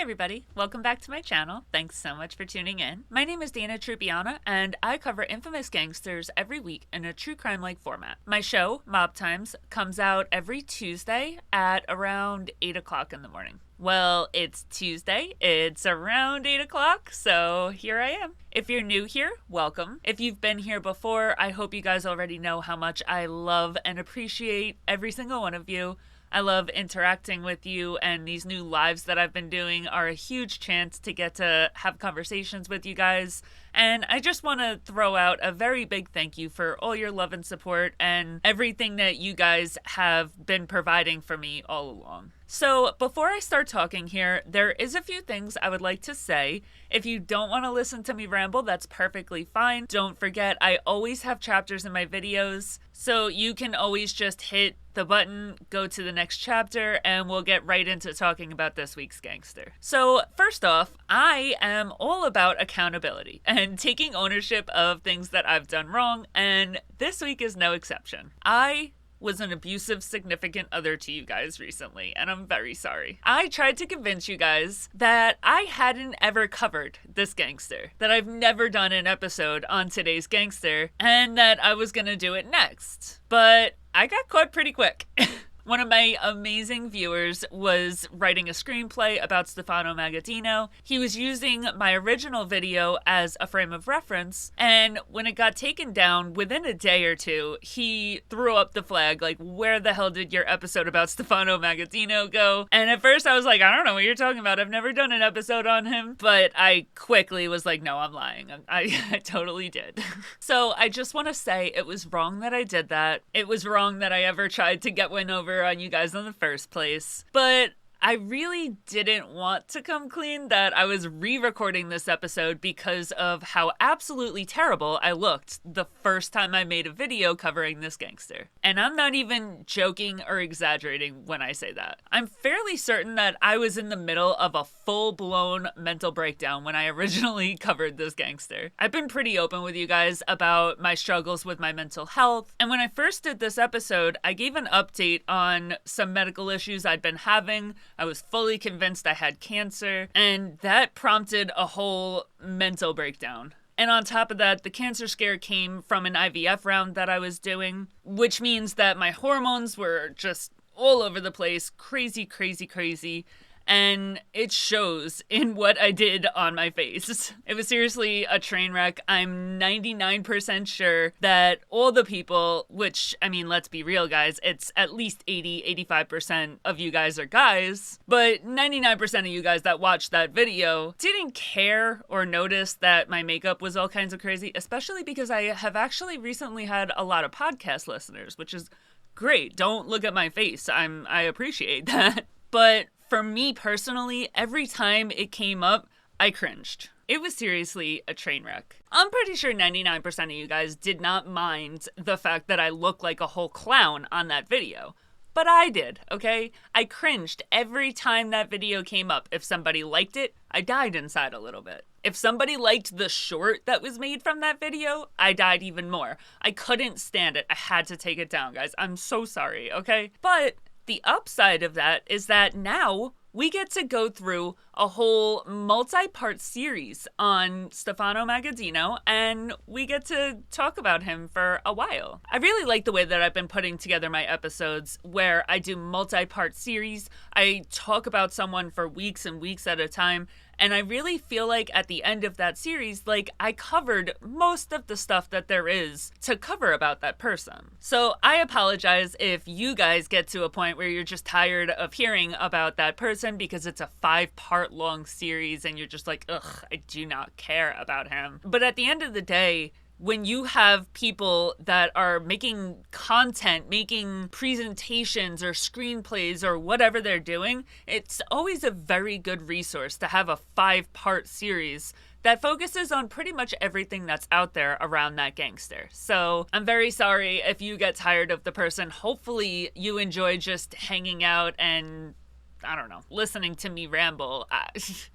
everybody, welcome back to my channel. Thanks so much for tuning in. My name is Dana Trupiana, and I cover infamous gangsters every week in a true crime-like format. My show, Mob Times, comes out every Tuesday at around 8 o'clock in the morning. Well, it's Tuesday, it's around 8 o'clock, so here I am. If you're new here, welcome. If you've been here before, I hope you guys already know how much I love and appreciate every single one of you. I love interacting with you, and these new lives that I've been doing are a huge chance to get to have conversations with you guys. And I just want to throw out a very big thank you for all your love and support and everything that you guys have been providing for me all along. So before I start talking here, there is a few things I would like to say. If you don't want to listen to me ramble, that's perfectly fine. Don't forget, I always have chapters in my videos, so you can always just hit the button, go to the next chapter, and we'll get right into talking about this week's gangster. So first off, I am all about accountability and taking ownership of things that I've done wrong, and this week is no exception. I was an abusive significant other to you guys recently, and I'm very sorry. I tried to convince you guys that I hadn't ever covered this gangster, that I've never done an episode on today's gangster, and that I was gonna do it next. But I got caught pretty quick. One of my amazing viewers was writing a screenplay about Stefano Magaddino. He was using my original video as a frame of reference, and when it got taken down, within a day or two, he threw up the flag, like, where the hell did your episode about Stefano Magaddino go? And at first I was like, I don't know what you're talking about. I've never done an episode on him. But I quickly was like, no, I'm lying. I totally did. So I just want to say it was wrong that I did that. It was wrong that I ever tried to get one over on you guys in the first place, but I really didn't want to come clean that I was re-recording this episode because of how absolutely terrible I looked the first time I made a video covering this gangster. And I'm not even joking or exaggerating when I say that. I'm fairly certain that I was in the middle of a full-blown mental breakdown when I originally covered this gangster. I've been pretty open with you guys about my struggles with my mental health, and when I first did this episode, I gave an update on some medical issues I'd been having. I was fully convinced I had cancer, and that prompted a whole mental breakdown. And on top of that, the cancer scare came from an IVF round that I was doing, which means that my hormones were just all over the place, crazy, crazy, crazy. And it shows in what I did on my face. It was seriously a train wreck. I'm 99% sure that all the people, which, I mean, let's be real, guys, it's at least 85% of you guys are guys, but 99% of you guys that watched that video didn't care or notice that my makeup was all kinds of crazy, especially because I have actually recently had a lot of podcast listeners, which is great. Don't look at my face. I appreciate that. But for me personally, every time it came up, I cringed. It was seriously a train wreck. I'm pretty sure 99% of you guys did not mind the fact that I looked like a whole clown on that video. But I did, okay? I cringed every time that video came up. If somebody liked it, I died inside a little bit. If somebody liked the short that was made from that video, I died even more. I couldn't stand it. I had to take it down, guys. I'm so sorry, okay? But the upside of that is that now we get to go through a whole multi-part series on Stefano Magaddino, and we get to talk about him for a while. I really like the way that I've been putting together my episodes where I do multi-part series. I talk about someone for weeks and weeks at a time, and I really feel like at the end of that series, like, I covered most of the stuff that there is to cover about that person. So I apologize if you guys get to a point where you're just tired of hearing about that person because it's a 5-part long series and you're just like, ugh, I do not care about him. But at the end of the day, when you have people that are making content, making presentations or screenplays or whatever they're doing, it's always a very good resource to have a 5-part series that focuses on pretty much everything that's out there around that gangster. So I'm very sorry if you get tired of the person. Hopefully you enjoy just hanging out and, I don't know, listening to me ramble.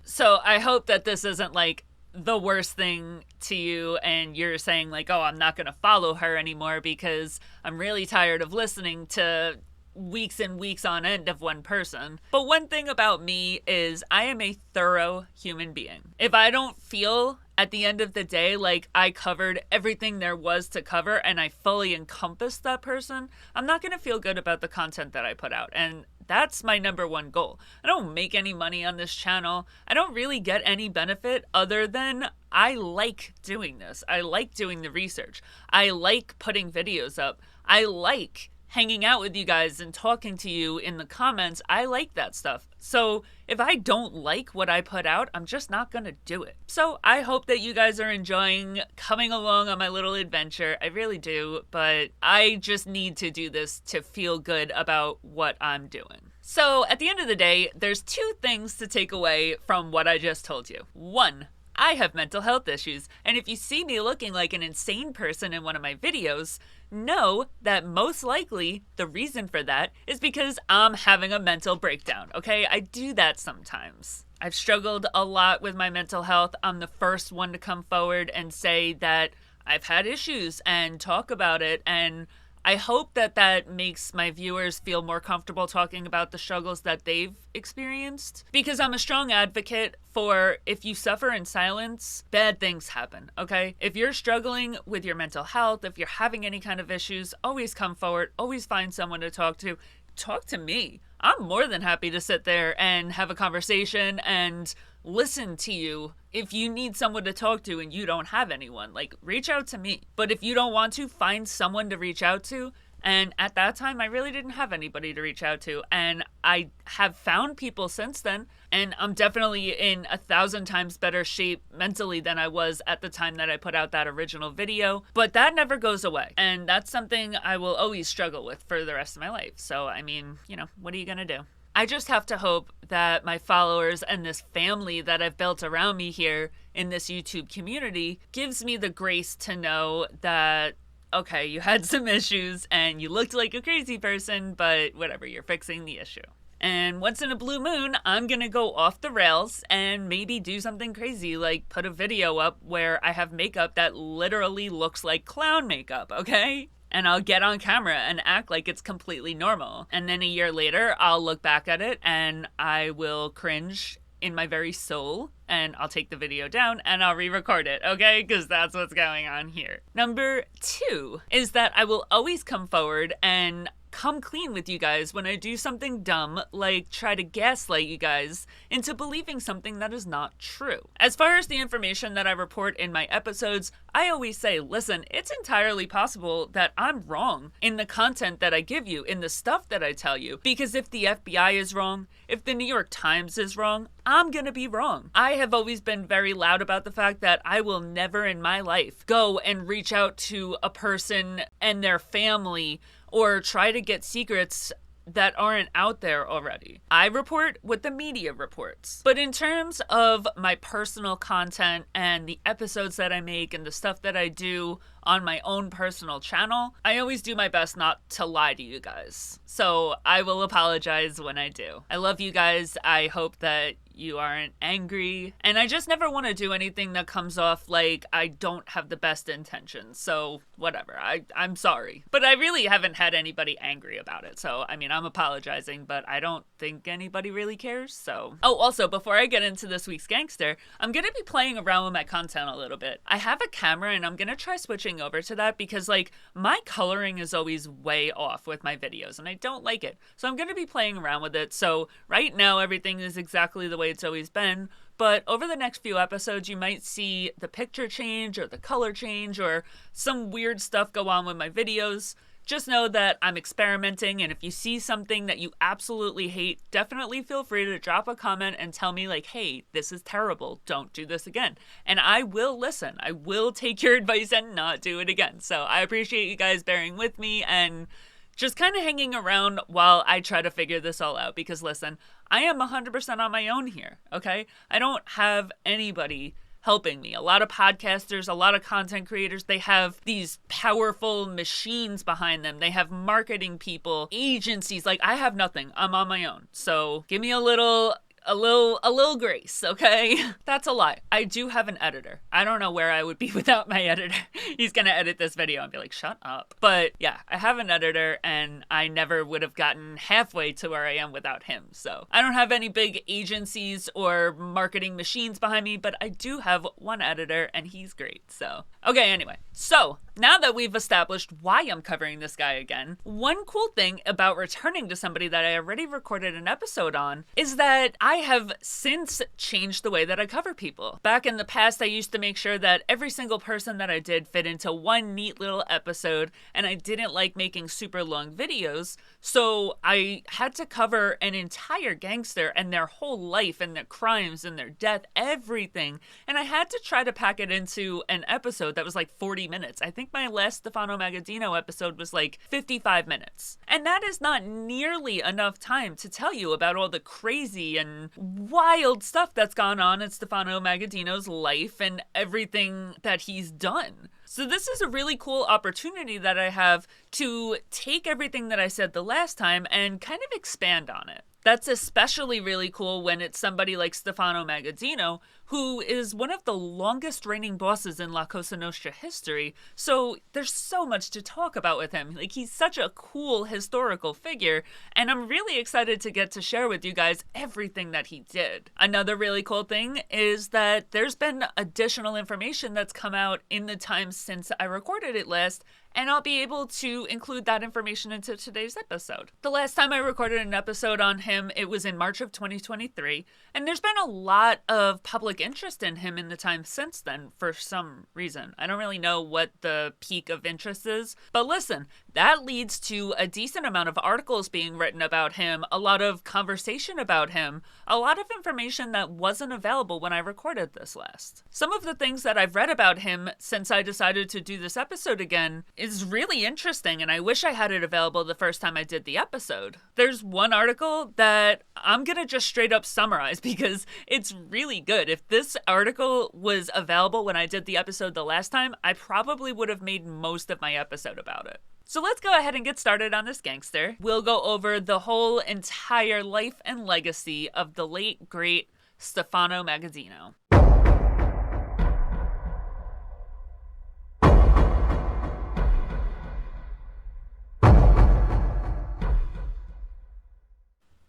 So I hope that this isn't like the worst thing to you and you're saying like, oh, I'm not going to follow her anymore because I'm really tired of listening to weeks and weeks on end of one person. But one thing about me is I am a thorough human being. If I don't feel at the end of the day like I covered everything there was to cover and I fully encompassed that person, I'm not going to feel good about the content that I put out. And that's my number one goal. I don't make any money on this channel. I don't really get any benefit other than I like doing this. I like doing the research. I like putting videos up. I like hanging out with you guys and talking to you in the comments. I like that stuff. So if I don't like what I put out, I'm just not gonna do it. So I hope that you guys are enjoying coming along on my little adventure. I really do, but I just need to do this to feel good about what I'm doing. So at the end of the day, there's two things to take away from what I just told you. One, I have mental health issues, and if you see me looking like an insane person in one of my videos, know that most likely the reason for that is because I'm having a mental breakdown, okay? I do that sometimes. I've struggled a lot with my mental health. I'm the first one to come forward and say that I've had issues and talk about it, and I hope that that makes my viewers feel more comfortable talking about the struggles that they've experienced. Because I'm a strong advocate for if you suffer in silence, bad things happen, okay? If you're struggling with your mental health, if you're having any kind of issues, always come forward, always find someone to talk to. Talk to me. I'm more than happy to sit there and have a conversation and listen to you. If you need someone to talk to and you don't have anyone, like, reach out to me. But if you don't want to, find someone to reach out to. And at that time, I really didn't have anybody to reach out to. And I have found people since then. And I'm definitely in 1,000 times better shape mentally than I was at the time that I put out that original video. But that never goes away. And that's something I will always struggle with for the rest of my life. So, I mean, you know, what are you gonna do? I just have to hope that my followers and this family that I've built around me here in this YouTube community gives me the grace to know that, okay, you had some issues and you looked like a crazy person, but whatever, you're fixing the issue. And once in a blue moon, I'm gonna go off the rails and maybe do something crazy, like put a video up where I have makeup that literally looks like clown makeup, okay? And I'll get on camera and act like it's completely normal. And then a year later, I'll look back at it and I will cringe in my very soul, and I'll take the video down and I'll re-record it, okay? Because that's what's going on here. Number 2 is that I will always come forward and come clean with you guys when I do something dumb, like try to gaslight you guys into believing something that is not true. As far as the information that I report in my episodes, I always say, listen, it's entirely possible that I'm wrong in the content that I give you, in the stuff that I tell you, because if the FBI is wrong, if the New York Times is wrong, I'm gonna be wrong. I have always been very loud about the fact that I will never in my life go and reach out to a person and their family or try to get secrets that aren't out there already. I report what the media reports. But in terms of my personal content and the episodes that I make and the stuff that I do on my own personal channel, I always do my best not to lie to you guys. So I will apologize when I do. I love you guys. I hope that you aren't angry. And I just never want to do anything that comes off like I don't have the best intentions. So whatever, I'm sorry. But I really haven't had anybody angry about it. So, I mean, I'm apologizing, but I don't think anybody really cares, so. Oh, also, before I get into this week's gangster, I'm gonna be playing around with my content a little bit. I have a camera and I'm gonna try switching over to that because, like, my coloring is always way off with my videos and I don't like it. So I'm gonna be playing around with it. So right now, everything is exactly the way it's always been, but over the next few episodes you might see the picture change or the color change or some weird stuff go on with my videos. Just know that I'm experimenting, and if you see something that you absolutely hate, definitely feel free to drop a comment and tell me, like, hey, this is terrible, don't do this again. And I will listen. I will take your advice and not do it again. So I appreciate you guys bearing with me and just kind of hanging around while I try to figure this all out. Because listen, I am 100% on my own here, okay? I don't have anybody helping me. A lot of podcasters, a lot of content creators, they have these powerful machines behind them. They have marketing people, agencies. Like, I have nothing. I'm on my own. So give me a little a little grace, okay? That's a lie. I do have an editor. I don't know where I would be without my editor. He's gonna edit this video and be like, shut up. But yeah, I have an editor, and I never would have gotten halfway to where I am without him. So I don't have any big agencies or marketing machines behind me, but I do have one editor, and he's great. So okay, anyway. So now that we've established why I'm covering this guy again, one cool thing about returning to somebody that I already recorded an episode on is that I have since changed the way that I cover people. Back in the past, I used to make sure that every single person that I did fit into one neat little episode, and I didn't like making super long videos, so I had to cover an entire gangster and their whole life and their crimes and their death, everything, and I had to try to pack it into an episode that was like 40 minutes. I think my last Stefano Magaddino episode was like 55 minutes. And that is not nearly enough time to tell you about all the crazy and wild stuff that's gone on in Stefano Magaddino's life and everything that he's done. So this is a really cool opportunity that I have to take everything that I said the last time and kind of expand on it. That's especially really cool when it's somebody like Stefano Magaddino, who is one of the longest reigning bosses in La Cosa Nostra history, so there's so much to talk about with him. Like, he's such a cool historical figure, and I'm really excited to get to share with you guys everything that he did. Another really cool thing is that there's been additional information that's come out in the time since I recorded it last, and I'll be able to include that information into today's episode. The last time I recorded an episode on him, it was in March of 2023, and there's been a lot of public interest in him in the time since then for some reason. I don't really know what the peak of interest is, but listen, that leads to a decent amount of articles being written about him, a lot of conversation about him, a lot of information that wasn't available when I recorded this last. Some of the things that I've read about him since I decided to do this episode again is really interesting, and I wish I had it available the first time I did the episode. There's one article that I'm gonna just straight up summarize because it's really good. If this article was available when I did the episode the last time, I probably would have made most of my episode about it. So let's go ahead and get started on this gangster. We'll go over the whole entire life and legacy of the late, great Stefano Magaddino.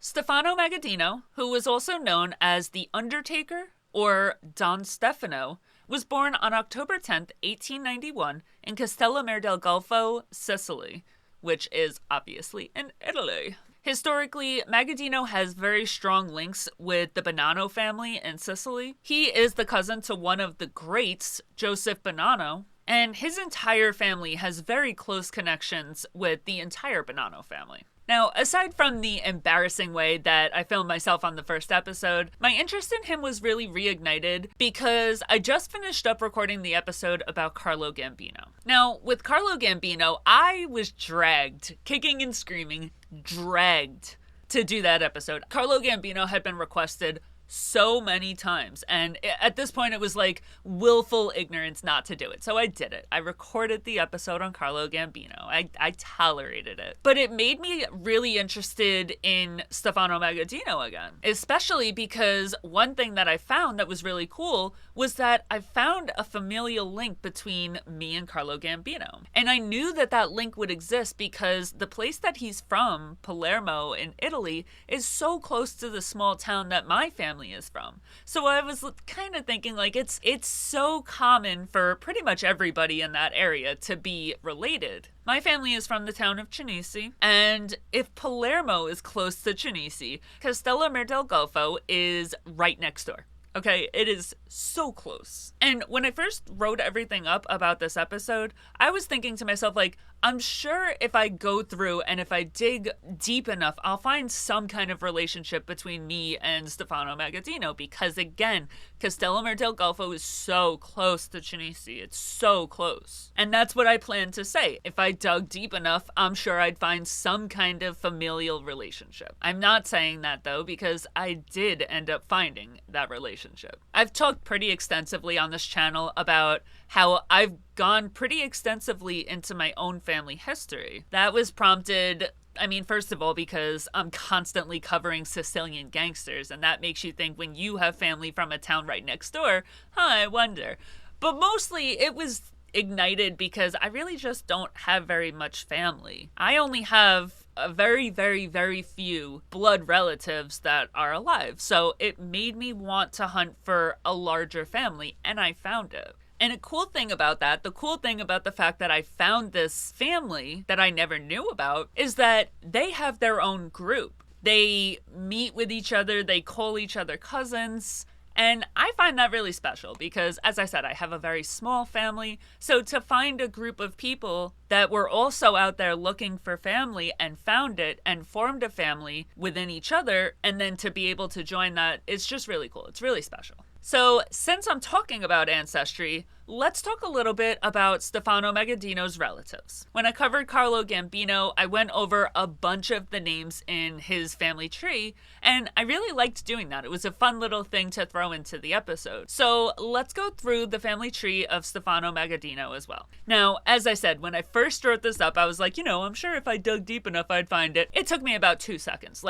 Stefano Magaddino, who was also known as the Undertaker or Don Stefano, was born on October 10th, 1891 in Castellammare del Golfo, Sicily, which is obviously in Italy. Historically, Magaddino has very strong links with the Bonanno family in Sicily. He is the cousin to one of the greats, Joseph Bonanno, and his entire family has very close connections with the entire Bonanno family. Now, aside from the embarrassing way that I filmed myself on the first episode, my interest in him was really reignited because I just finished up recording the episode about Carlo Gambino. Now, with Carlo Gambino, I was dragged, kicking and screaming, dragged to do that episode. Carlo Gambino had been requested so many times, and at this point it was like willful ignorance not to do it, so I did it. I recorded the episode on Carlo Gambino. I tolerated it, but it made me really interested in Stefano Magaddino again, especially because one thing that I found that was really cool was that I found a familial link between me and Carlo Gambino, and I knew that that link would exist because the place that he's from, Palermo in Italy, is so close to the small town that my family is from. So I was kind of thinking, like, it's so common for pretty much everybody in that area to be related. My family is from the town of Cinisi, and if Palermo is close to Cinisi, Castellammare del Golfo is right next door. Okay, it is so close. And when I first wrote everything up about this episode, I was thinking to myself, like, I'm sure if I go through and if I dig deep enough, I'll find some kind of relationship between me and Stefano Magaddino because, again, Castellammare del Golfo is so close to Cinisi. It's so close. And that's what I planned to say. If I dug deep enough, I'm sure I'd find some kind of familial relationship. I'm not saying that, though, because I did end up finding that relationship. I've talked pretty extensively on this channel about how I've gone pretty extensively into my own family history. That was prompted I mean, first of all, because I'm constantly covering Sicilian gangsters, and that makes you think when you have family from a town right next door, I wonder. But mostly it was ignited because I really just don't have very much family. I only have a very, very, very few blood relatives that are alive. So it made me want to hunt for a larger family, and I found it. And a cool thing about that, the cool thing about the fact that I found this family that I never knew about, is that they have their own group. They meet with each other, they call each other cousins. And I find that really special because, as I said, I have a very small family. So to find a group of people that were also out there looking for family and found it and formed a family within each other, and then to be able to join that, it's just really cool. It's really special. So since I'm talking about ancestry, let's talk a little bit about Stefano Magaddino's relatives. When I covered Carlo Gambino, I went over a bunch of the names in his family tree, and I really liked doing that. It was a fun little thing to throw into the episode. So let's go through the family tree of Stefano Magaddino as well. Now, as I said, when I first wrote this up, I was like, I'm sure if I dug deep enough, I'd find it. It took me about 2 seconds.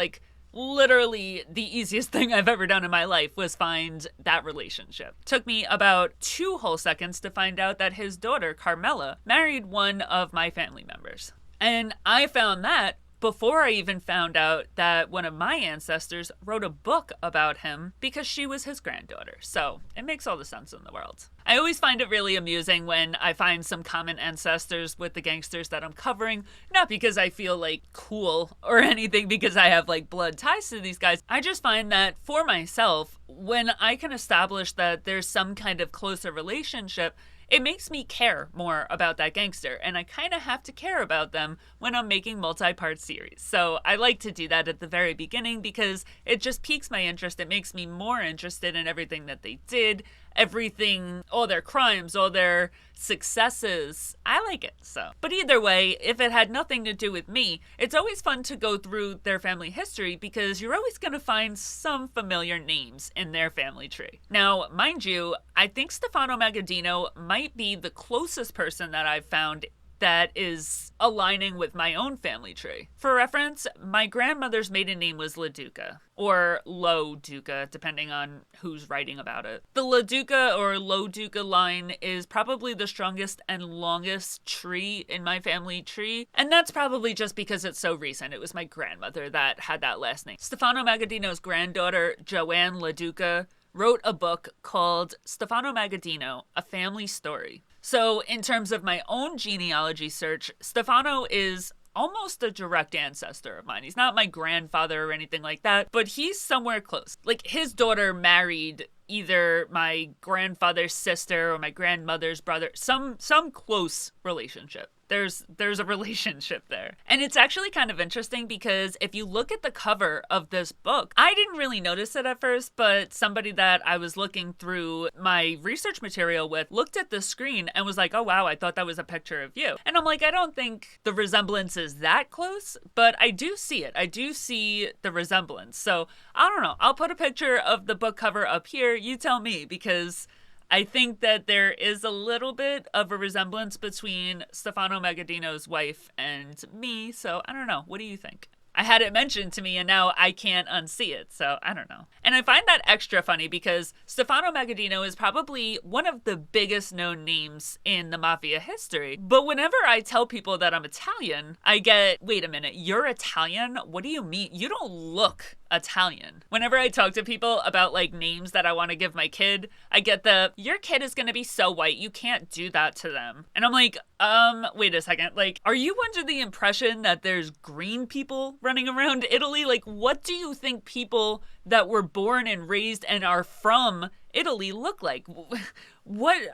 Literally the easiest thing I've ever done in my life was find that relationship. Took me about 2 whole seconds to find out that his daughter, Carmela, married one of my family members. And I found that before I even found out that one of my ancestors wrote a book about him because she was his granddaughter. So it makes all the sense in the world. I always find it really amusing when I find some common ancestors with the gangsters that I'm covering, not because I feel cool or anything because I have blood ties to these guys. I just find that for myself, when I can establish that there's some kind of closer relationship, it makes me care more about that gangster, and I kind of have to care about them when I'm making multi-part series. So I like to do that at the very beginning because it just piques my interest. It makes me more interested in everything that they did, everything, all their crimes, all their successes. I like it. But either way, if it had nothing to do with me, it's always fun to go through their family history because you're always going to find some familiar names in their family tree. Now, mind you, I think Stefano Magaddino might be the closest person that I've found that is aligning with my own family tree. For reference, my grandmother's maiden name was LaDuca, or Lo-Duca, depending on who's writing about it. The LaDuca or Lo-Duca line is probably the strongest and longest tree in my family tree, and that's probably just because it's so recent. It was my grandmother that had that last name. Stefano Magaddino's granddaughter, Joanne LaDuca, wrote a book called Stefano Magaddino, A Family Story. So in terms of my own genealogy search, Stefano is almost a direct ancestor of mine. He's not my grandfather or anything like that, but he's somewhere close. His daughter married either my grandfather's sister or my grandmother's brother, some close relationship. There's a relationship there. And it's actually kind of interesting because if you look at the cover of this book, I didn't really notice it at first, but somebody that I was looking through my research material with looked at the screen and was like, oh wow, I thought that was a picture of you. And I'm like, I don't think the resemblance is that close, but I do see it. I do see the resemblance. So I don't know. I'll put a picture of the book cover up here. You tell me, because I think that there is a little bit of a resemblance between Stefano Magaddino's wife and me, so I don't know. What do you think? I had it mentioned to me and now I can't unsee it, so I don't know. And I find that extra funny because Stefano Magaddino is probably one of the biggest known names in the mafia history. But whenever I tell people that I'm Italian, I get, wait a minute, you're Italian? What do you mean? You don't look Italian. Whenever I talk to people about names that I want to give my kid, I get your kid is going to be so white, you can't do that to them. And I'm like, wait a second, are you under the impression that there's green people running around Italy? What do you think people that were born and raised and are from Italy look like?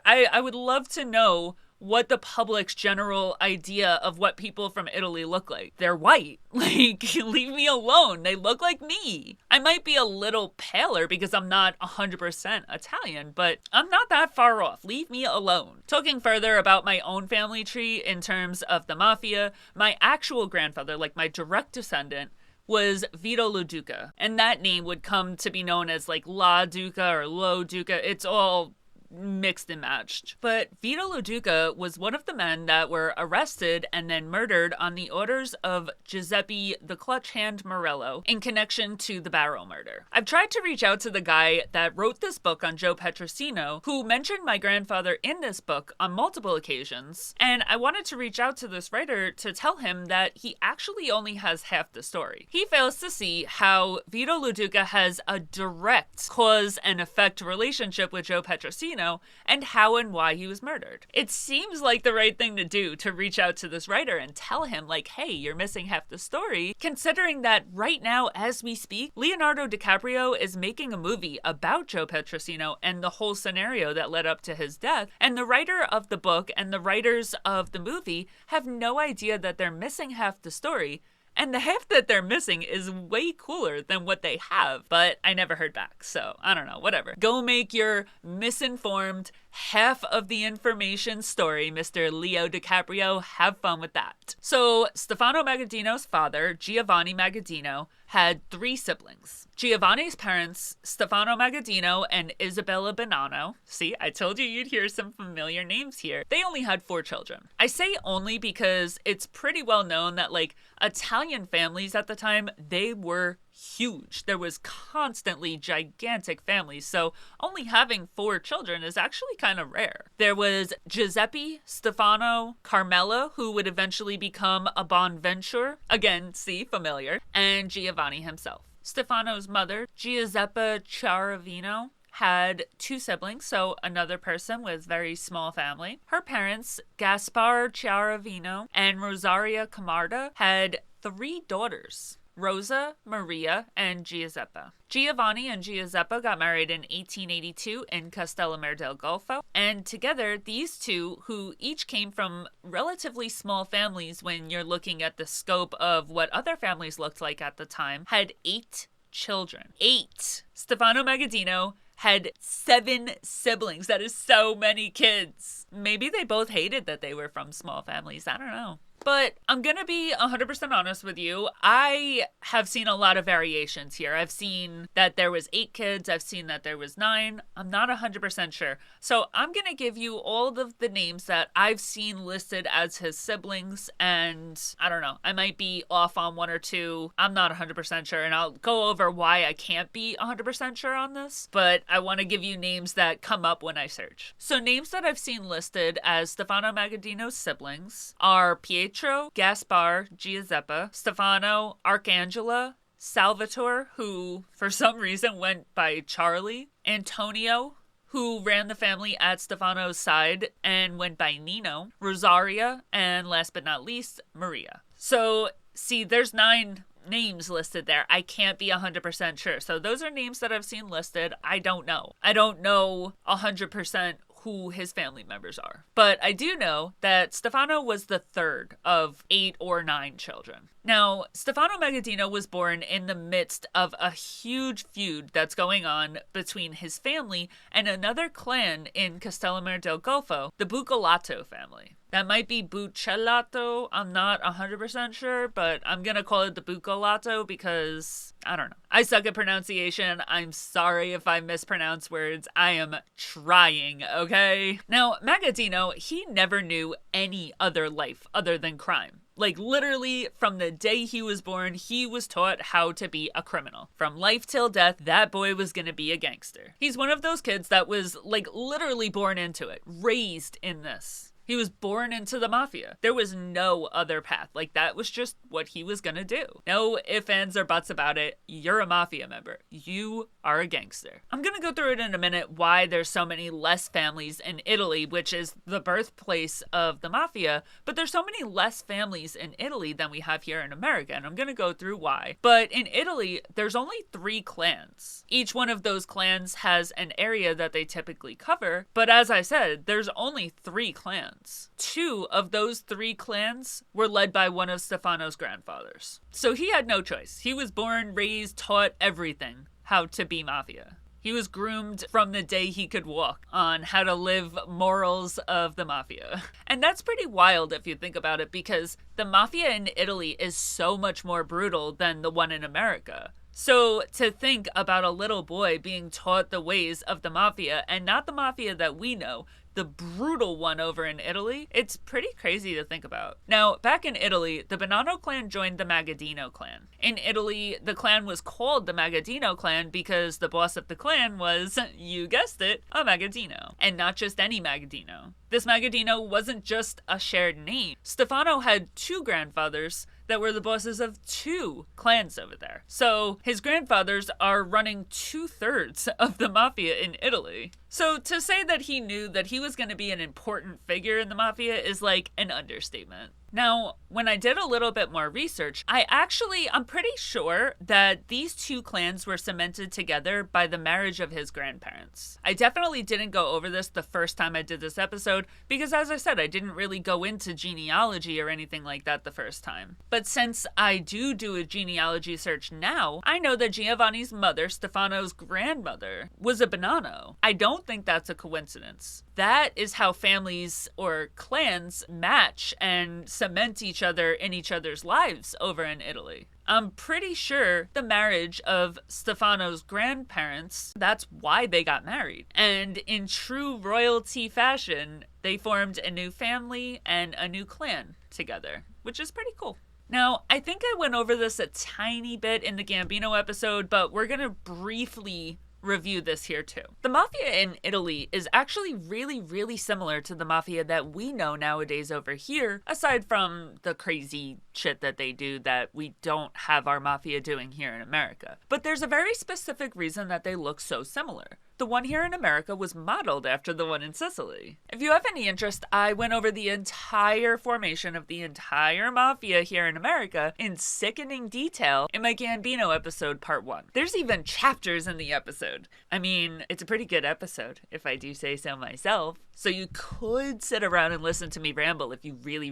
I would love to know what the public's general idea of what people from Italy look like. They're white. Leave me alone. They look like me. I might be a little paler because I'm not 100% Italian, but I'm not that far off. Leave me alone. Talking further about my own family tree in terms of the mafia, my actual grandfather, my direct descendant, was Vito Lo-Duca. And that name would come to be known as La Duca or Lo Duca. It's all mixed and matched. But Vito Lo Duca was one of the men that were arrested and then murdered on the orders of Giuseppe the Clutch Hand Morello in connection to the Barrow murder. I've tried to reach out to the guy that wrote this book on Joe Petrosino, who mentioned my grandfather in this book on multiple occasions, and I wanted to reach out to this writer to tell him that he actually only has half the story. He fails to see how Vito Lo Duca has a direct cause and effect relationship with Joe Petrosino and how and why he was murdered. It seems like the right thing to do to reach out to this writer and tell him, like, hey, you're missing half the story, considering that right now, as we speak, Leonardo DiCaprio is making a movie about Joe Petrosino and the whole scenario that led up to his death, and the writer of the book and the writers of the movie have no idea that they're missing half the story. And the half that they're missing is way cooler than what they have, but I never heard back, so I don't know, whatever. Go make your misinformed half of the information story, Mr. Leo DiCaprio. Have fun with that. So Stefano Magaddino's father, Giovanni Magaddino, had 3 siblings. Giovanni's parents, Stefano Magaddino and Isabella Bonanno. See, I told you you'd hear some familiar names here. They only had 4 children. I say only because it's pretty well known that, like, Italian families at the time, they were huge. There was constantly gigantic families, so only having 4 children is actually kind of rare. There was Giuseppe, Stefano, Carmela, who would eventually become a Bonventre, again, see, familiar, and Giovanni himself. Stefano's mother, Giuseppe Chiaravino, had 2 siblings, so another person with very small family. Her parents, Gaspar Chiaravino and Rosaria Camarda, had 3 daughters, Rosa, Maria, and Giuseppe. Giovanni and Giuseppe got married in 1882 in Castellammare del Golfo, and together these two, who each came from relatively small families when you're looking at the scope of what other families looked like at the time, had 8 children. 8! Stefano Magaddino had 7 siblings. That is so many kids. Maybe they both hated that they were from small families. I don't know. But I'm gonna be 100% honest with you. I have seen a lot of variations here. I've seen that there was 8 kids. I've seen that there was 9. I'm not 100% sure. So I'm gonna give you all of the names that I've seen listed as his siblings. And I don't know, I might be off on 1 or 2. I'm not 100% sure. And I'll go over why I can't be 100% sure on this. But I want to give you names that come up when I search. So names that I've seen listed as Stefano Magaddino's siblings are Pietro, Gaspar, Giuseppe, Stefano, Arcangela, Salvatore, who for some reason went by Charlie, Antonio, who ran the family at Stefano's side and went by Nino, Rosaria, and last but not least, Maria. So, see, there's 9 names listed there. I can't be 100% sure. So those are names that I've seen listed. I don't know. I don't know 100% who his family members are. But I do know that Stefano was the 3rd of 8 or 9 children. Now, Stefano Magaddino was born in the midst of a huge feud that's going on between his family and another clan in Castellammare del Golfo, the Buccellato family. That might be Buccellato, I'm not 100% sure, but I'm gonna call it the Buccellato because, I don't know. I suck at pronunciation. I'm sorry if I mispronounce words. I am trying, okay? Now, Magaddino, he never knew any other life other than crime. Like, literally, from the day he was born, he was taught how to be a criminal. From life till death, that boy was gonna be a gangster. He's one of those kids that was, like, literally born into it, raised in this. He was born into the mafia. There was no other path. Like, that was just what he was gonna do. No ifs, ands, or buts about it. You're a mafia member. You are a gangster. I'm gonna go through it in a minute why there's so many less families in Italy, which is the birthplace of the mafia, but there's so many less families in Italy than we have here in America, and I'm gonna go through why. But in Italy, there's only 3 clans. Each one of those clans has an area that they typically cover, but as I said, there's only 3 clans. 2 of those 3 clans were led by one of Stefano's grandfathers. So he had no choice. He was born, raised, taught everything how to be mafia. He was groomed from the day he could walk on how to live morals of the mafia. And that's pretty wild if you think about it, because the mafia in Italy is so much more brutal than the one in America. So to think about a little boy being taught the ways of the mafia, and not the mafia that we know, the brutal one over in Italy, it's pretty crazy to think about. Now, back in Italy, the Bonventre clan joined the Magaddino clan. In Italy, the clan was called the Magaddino clan because the boss of the clan was, you guessed it, a Magaddino. And not just any Magaddino. This Magaddino wasn't just a shared name. Stefano had two grandfathers that were the bosses of two clans over there. So his grandfathers are running 2/3 of the mafia in Italy. So to say that he knew that he was going to be an important figure in the mafia is like an understatement. Now, when I did a little bit more research, I'm pretty sure that these two clans were cemented together by the marriage of his grandparents. I definitely didn't go over this the first time I did this episode because, as I said, I didn't really go into genealogy or anything like that the first time. But since I do a genealogy search now, I know that Giovanni's mother, Stefano's grandmother, was a Bonanno. I don't think that's a coincidence. That is how families or clans match and cement each other in each other's lives over in Italy. I'm pretty sure the marriage of Stefano's grandparents, that's why they got married. And in true royalty fashion, they formed a new family and a new clan together, which is pretty cool. Now, I think I went over this a tiny bit in the Gambino episode, but we're going to briefly review this here too. The mafia in Italy is actually really similar to the mafia that we know nowadays over here, aside from the crazy shit that they do that we don't have our mafia doing here in America. But there's a very specific reason that they look so similar. The one here in America was modeled after the one in Sicily. If you have any interest, I went over the entire formation of the entire mafia here in America in sickening detail in my Gambino episode part 1. There's even chapters in the episode. I mean, it's a pretty good episode, if I do say so myself. So you could sit around and listen to me ramble if you really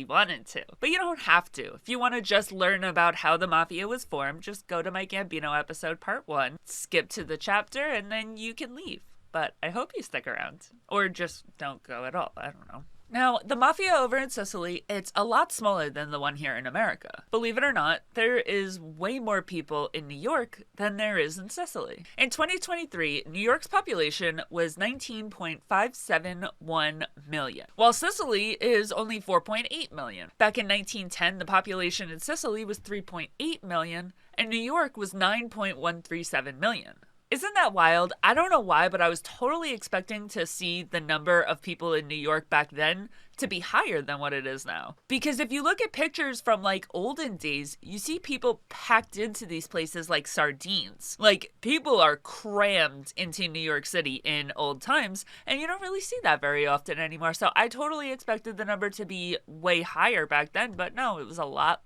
wanted to. But you don't have to. If you want to just learn about how the mafia was formed, just go to my Gambino episode part 1, skip to the chapter, and then you can leave. But I hope you stick around. Or just don't go at all. I don't know. Now, the mafia over in Sicily, it's a lot smaller than the one here in America. Believe it or not, there is way more people in New York than there is in Sicily. In 2023, New York's population was 19.571 million, while Sicily is only 4.8 million. Back in 1910, the population in Sicily was 3.8 million, and New York was 9.137 million. Isn't that wild? I don't know why, but I was totally expecting to see the number of people in New York back then to be higher than what it is now. Because if you look at pictures from like olden days, you see people packed into these places like sardines. Like people are crammed into New York City in old times, and you don't really see that very often anymore. So I totally expected the number to be way higher back then, but no, it was a lot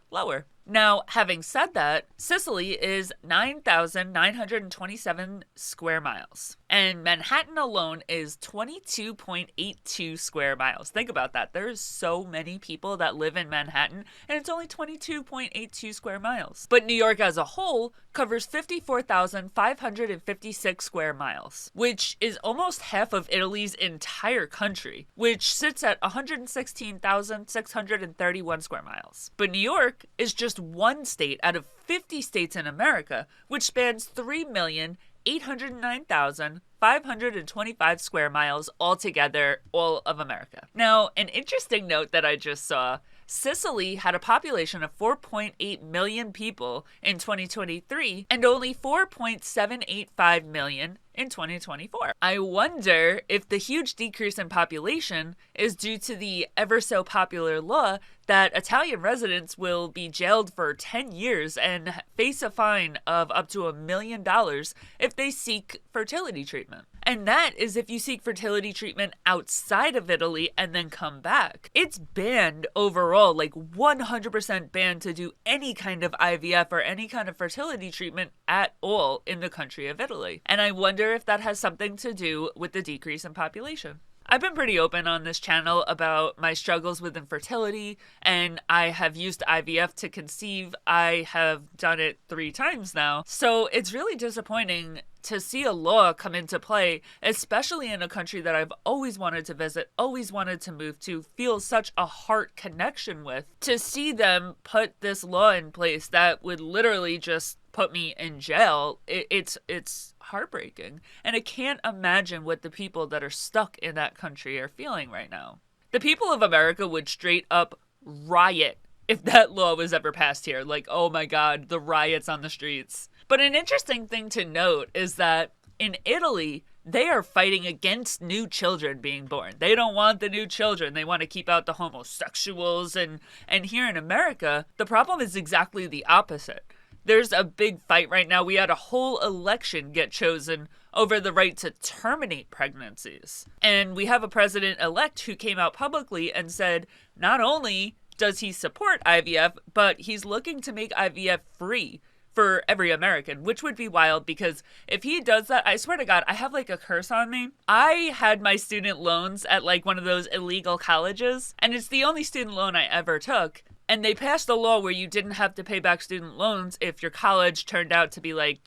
lower. Now, having said that, Sicily is 9,927 square miles, and Manhattan alone is 22.82 square miles. Think about that. There's so many people that live in Manhattan, and it's only 22.82 square miles. But New York as a whole covers 54,556 square miles, which is almost half of Italy's entire country, which sits at 116,631 square miles. But New York is just one state out of 50 states in America, which spans 3,809,525 square miles altogether, all of America. Now, an interesting note that I just saw, Sicily had a population of 4.8 million people in 2023 and only 4.785 million in 2024. I wonder if the huge decrease in population is due to the ever so popular law that Italian residents will be jailed for 10 years and face a fine of up to $1 million if they seek fertility treatment. And that is if you seek fertility treatment outside of Italy and then come back. It's banned overall, like 100% banned to do any kind of IVF or any kind of fertility treatment at all in the country of Italy. And I wonder if that has something to do with the decrease in population. I've been pretty open on this channel about my struggles with infertility, and I have used IVF to conceive. I have done it 3 times now. So it's really disappointing to see a law come into play, especially in a country that I've always wanted to visit, always wanted to move to, feel such a heart connection with, to see them put this law in place that would literally just put me in jail, it's heartbreaking. And I can't imagine what the people that are stuck in that country are feeling right now. The people of America would straight up riot if that law was ever passed here. Like, oh my God, the riots on the streets. But an interesting thing to note is that in Italy, they are fighting against new children being born. They don't want the new children. They want to keep out the homosexuals. And here in America, the problem is exactly the opposite. There's a big fight right now. We had a whole election get chosen over the right to terminate pregnancies. And we have a president-elect who came out publicly and said not only does he support IVF, but he's looking to make IVF free for every American, which would be wild because if he does that, I swear to God, I have like a curse on me. I had my student loans at like one of those illegal colleges, and it's the only student loan I ever took. And they passed a law where you didn't have to pay back student loans if your college turned out to be like,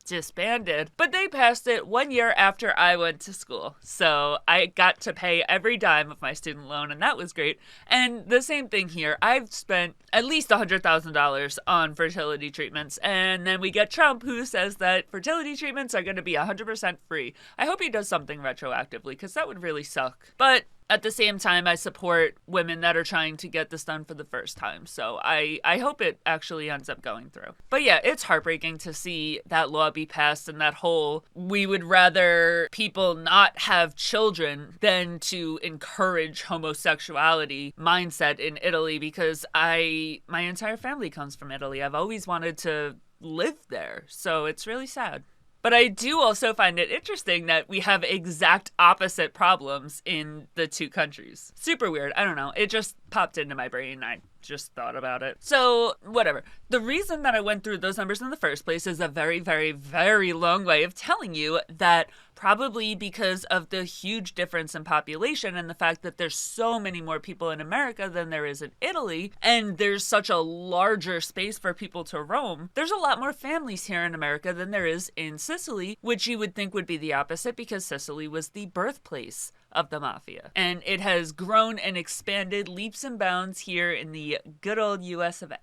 disbanded. But they passed it 1 year after I went to school. So I got to pay every dime of my student loan, and that was great. And the same thing here. I've spent at least $100,000 on fertility treatments. And then we get Trump, who says that fertility treatments are going to be 100% free. I hope he does something retroactively, because that would really suck. But at the same time, I support women that are trying to get this done for the first time. So I hope it actually ends up going through. But yeah, it's heartbreaking to see that law be passed and that whole, we would rather people not have children than to encourage homosexuality mindset in Italy, because my entire family comes from Italy. I've always wanted to live there. So it's really sad. But I do also find it interesting that we have exact opposite problems in the two countries. Super weird. I don't know. It just popped into my brain. I just thought about it. So, whatever. The reason that I went through those numbers in the first place is a very, very, very long way of telling you that probably because of the huge difference in population and the fact that there's so many more people in America than there is in Italy, and there's such a larger space for people to roam, there's a lot more families here in America than there is in Sicily, which you would think would be the opposite because Sicily was the birthplace of the mafia. And it has grown and expanded leaps and bounds here in the good old US of A.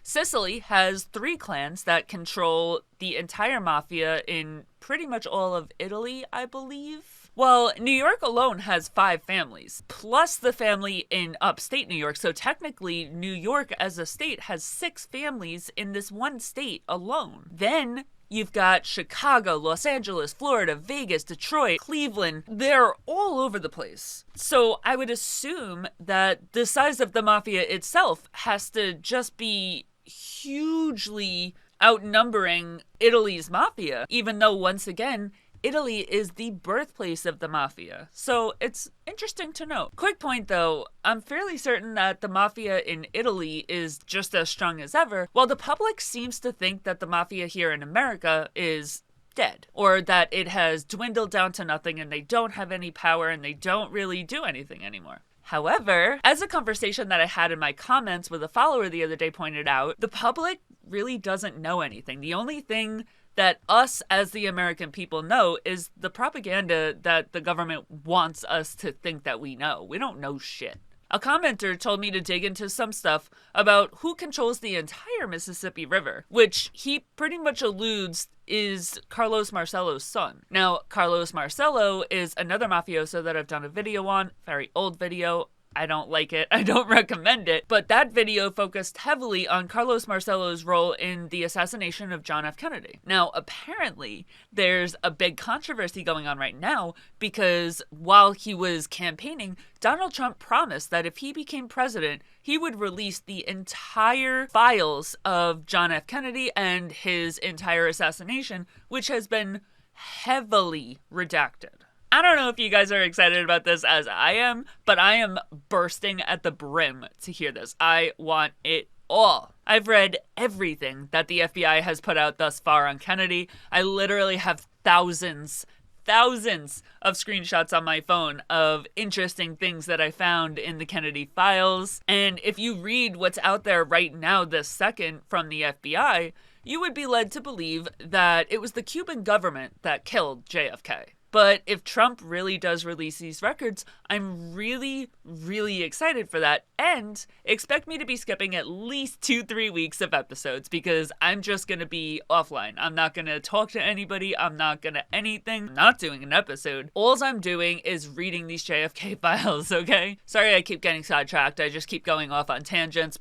Sicily has 3 clans that control the entire mafia in pretty much all of Italy, I believe. Well, New York alone has 5 families, plus the family in upstate New York. So technically, New York as a state has 6 families in this one state alone. Then you've got Chicago, Los Angeles, Florida, Vegas, Detroit, Cleveland. They're all over the place. So I would assume that the size of the mafia itself has to just be hugely outnumbering Italy's mafia, even though, once again, Italy is the birthplace of the mafia. So it's interesting to note. Quick point though, I'm fairly certain that the mafia in Italy is just as strong as ever, while the public seems to think that the mafia here in America is dead, or that it has dwindled down to nothing and they don't have any power and they don't really do anything anymore. However, as a conversation that I had in my comments with a follower the other day pointed out, the public really doesn't know anything. The only thing that us as the American people know is the propaganda that the government wants us to think that we know. We don't know shit. A commenter told me to dig into some stuff about who controls the entire Mississippi River, which he pretty much alludes is Carlos Marcello's son. Now, Carlos Marcello is another mafioso that I've done a video on, very old video. I don't like it. I don't recommend it. But that video focused heavily on Carlos Marcello's role in the assassination of John F. Kennedy. Now, apparently, there's a big controversy going on right now because while he was campaigning, Donald Trump promised that if he became president, he would release the entire files of John F. Kennedy and his entire assassination, which has been heavily redacted. I don't know if you guys are excited about this as I am, but I am bursting at the brim to hear this. I want it all. I've read everything that the FBI has put out thus far on Kennedy. I literally have thousands of screenshots on my phone of interesting things that I found in the Kennedy files. And if you read what's out there right now this second from the FBI, you would be led to believe that it was the Cuban government that killed JFK. But if Trump really does release these records, I'm really, really excited for that. And expect me to be skipping at least 2-3 weeks of episodes because I'm just going to be offline. I'm not going to talk to anybody. I'm not going to anything. I'm not doing an episode. All I'm doing is reading these JFK files, okay? Sorry I keep getting sidetracked. I just keep going off on tangents.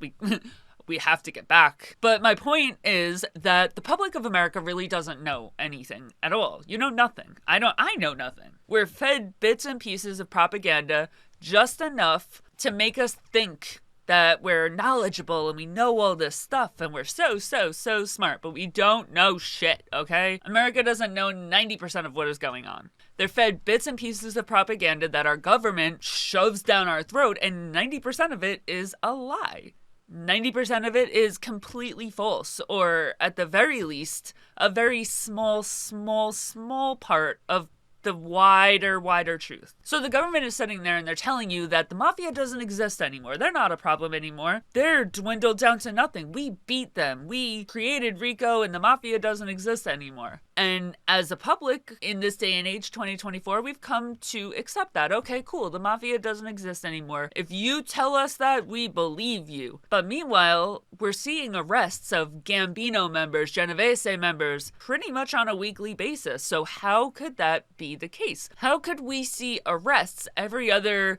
We have to get back. But my point is that the public of America really doesn't know anything at all. You know nothing. I know nothing. We're fed bits and pieces of propaganda, just enough to make us think that we're knowledgeable and we know all this stuff and we're so smart, but we don't know shit, okay? America doesn't know 90% of what is going on. They're fed bits and pieces of propaganda that our government shoves down our throat, and 90% of it is a lie. 90% of it is completely false, or at the very least, a very small part of the wider truth. So the government is sitting there and they're telling you that the mafia doesn't exist anymore. They're not a problem anymore. They're dwindled down to nothing. We beat them. We created RICO and the mafia doesn't exist anymore. And as a public, in this day and age, 2024, we've come to accept that. Okay, cool, the mafia doesn't exist anymore. If you tell us that, we believe you. But meanwhile, we're seeing arrests of Gambino members, Genovese members, pretty much on a weekly basis. So how could that be the case? How could we see arrests every other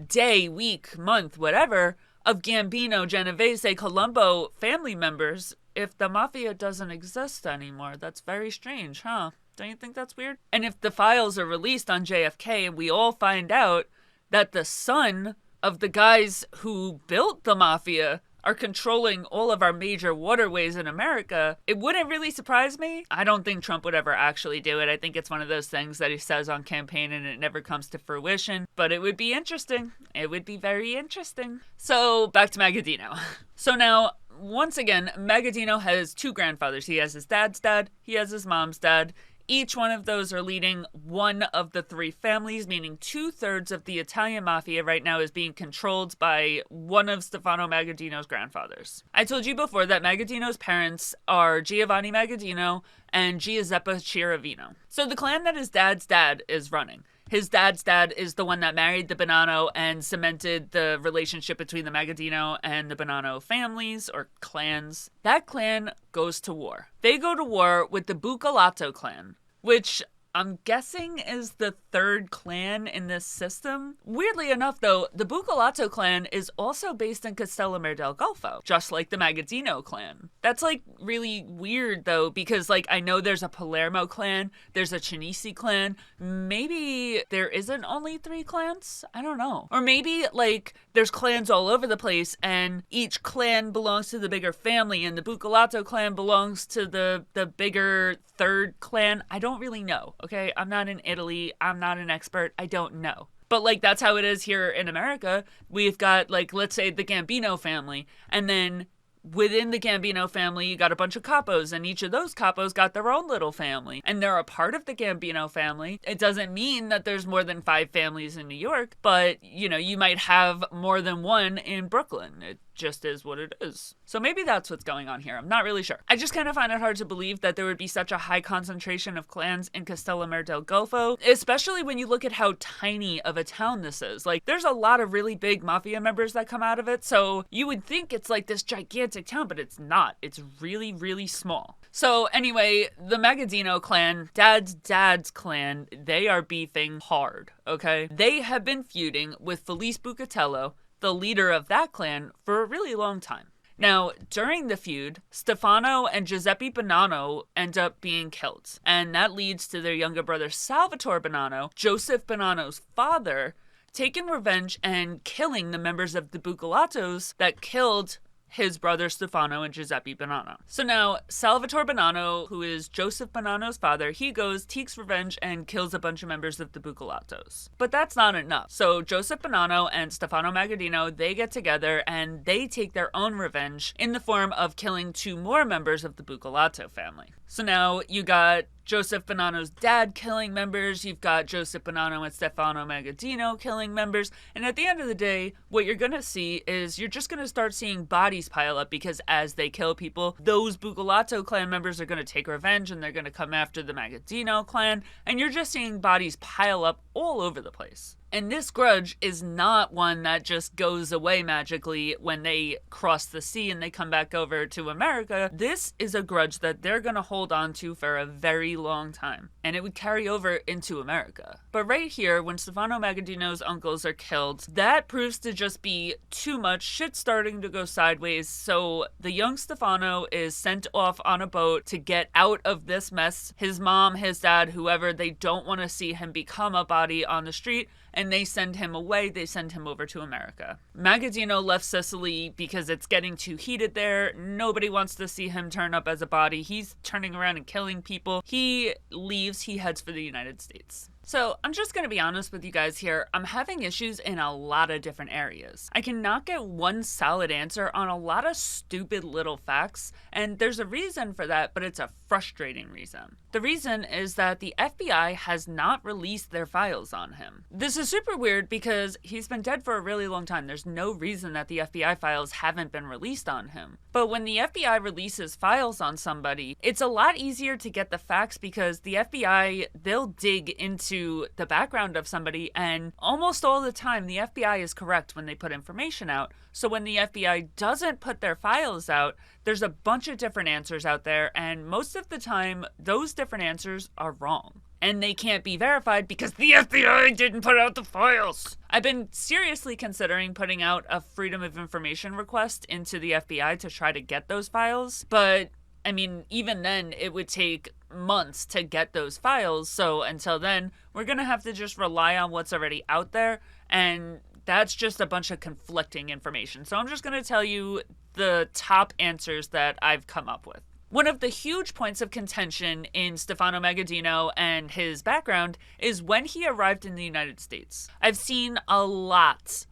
day, week, month, whatever, of Gambino, Genovese, Colombo family members if the mafia doesn't exist anymore? That's very strange, huh? Don't you think that's weird? And if the files are released on JFK and we all find out that the son of the guys who built the mafia are controlling all of our major waterways in America, it wouldn't really surprise me. I don't think Trump would ever actually do it. I think it's one of those things that he says on campaign and it never comes to fruition. But it would be interesting. It would be very interesting. So back to Magaddino. So now, once again, Magaddino has two grandfathers. He has his dad's dad. He has his mom's dad. Each one of those are leading one of the three families, meaning 2/3 of the Italian mafia right now is being controlled by one of Stefano Magaddino's grandfathers. I told you before that Magaddino's parents are Giovanni Magaddino and Giuseppe Chiaravino. So the clan that his dad's dad is running. His dad's dad is the one that married the Bonanno and cemented the relationship between the Magaddino and the Bonanno families or clans. That clan goes to war. They go to war with the 𝐕𝐈𝐃𝐿 clan, which I'm guessing is the third clan in this system. Weirdly enough, though, the 𝐕𝐈𝐃𝐿 clan is also based in 𝐂𝐇𝐀𝐏𝐏𝐿, just like the Magaddino clan. That's, like, really weird, though, because, like, I know there's a Palermo clan, there's a 𝐂𝐇𝐀𝐏𝐿 clan. Maybe there isn't only 3 clans? I don't know. Or maybe, like, there's clans all over the place, and each clan belongs to the bigger family, and the 𝐕𝐈𝐃𝐿 clan belongs to the bigger third clan. I don't really know. Okay, I'm not in Italy. I'm not an expert. I don't know. But, like, that's how it is here in America. We've got, like, let's say the Gambino family. And then within the Gambino family, you got a bunch of capos. And each of those capos got their own little family. And they're a part of the Gambino family. It doesn't mean that there's more than 5 families in New York. But, you know, you might have more than one in Brooklyn. It just is what it is. So maybe that's what's going on here. I'm not really sure. I just kind of find it hard to believe that there would be such a high concentration of clans in 𝐂𝐇𝐀𝐏𝐿, especially when you look at how tiny of a town this is. Like, there's a lot of really big mafia members that come out of it, so you would think it's like this gigantic town, but it's not. It's really, really small. So anyway, the Magaddino clan, dad's clan, they are beefing hard, okay? They have been feuding with Felice Bucatello, the leader of that clan, for a really long time. Now, during the feud, Stefano and Giuseppe Bonanno end up being killed, and that leads to their younger brother Salvatore Bonanno, Joseph Bonanno's father, taking revenge and killing the members of the 𝐕𝐈𝐃𝐿s that killed his brother Stefano and Giuseppe Bonanno. So now, Salvatore Bonanno, who is Joseph Bonanno's father, he goes, takes revenge, and kills a bunch of members of the 𝐕𝐈𝐃𝐿s. But that's not enough. So Joseph Bonanno and Stefano Magaddino, they get together and they take their own revenge in the form of killing 2 more members of the 𝐕𝐈𝐃𝐿 family. So now you got Joseph Bonanno's dad killing members, you've got Joseph Bonanno and Stefano Magaddino killing members, and at the end of the day, what you're gonna see is you're just gonna start seeing bodies pile up, because as they kill people, those 𝐕𝐈𝐃𝐿 clan members are gonna take revenge and they're gonna come after the Magaddino clan, and you're just seeing bodies pile up all over the place. And this grudge is not one that just goes away magically when they cross the sea and they come back over to America. This is a grudge that they're gonna hold on to for a very long time, and it would carry over into America. But right here, when Stefano Magaddino's uncles are killed, that proves to just be too much, shit starting to go sideways, so the young Stefano is sent off on a boat to get out of this mess. His mom, his dad, whoever, they don't want to see him become a body on the street, and they send him away, they send him over to America. Magaddino left Sicily because it's getting too heated there. Nobody wants to see him turn up as a body. He's turning around and killing people. He leaves, he heads for the United States. So I'm just going to be honest with you guys here. I'm having issues in a lot of different areas. I cannot get one solid answer on a lot of stupid little facts, and there's a reason for that, but it's a frustrating reason. The reason is that the FBI has not released their files on him. This is super weird because he's been dead for a really long time. There's no reason that the FBI files haven't been released on him. But when the FBI releases files on somebody, it's a lot easier to get the facts because the FBI, they'll dig into the background of somebody, and almost all the time the FBI is correct when they put information out. So when the FBI doesn't put their files out, there's a bunch of different answers out there, and most of the time those different answers are wrong. And they can't be verified because the FBI didn't put out the files. I've been seriously considering putting out a Freedom of Information request into the FBI to try to get those files, but I mean, even then, it would take months to get those files, so until then, we're gonna have to just rely on what's already out there, and that's just a bunch of conflicting information. So I'm just gonna tell you the top answers that I've come up with. One of the huge points of contention in Stefano Magaddino and his background is when he arrived in the United States. I've seen a lot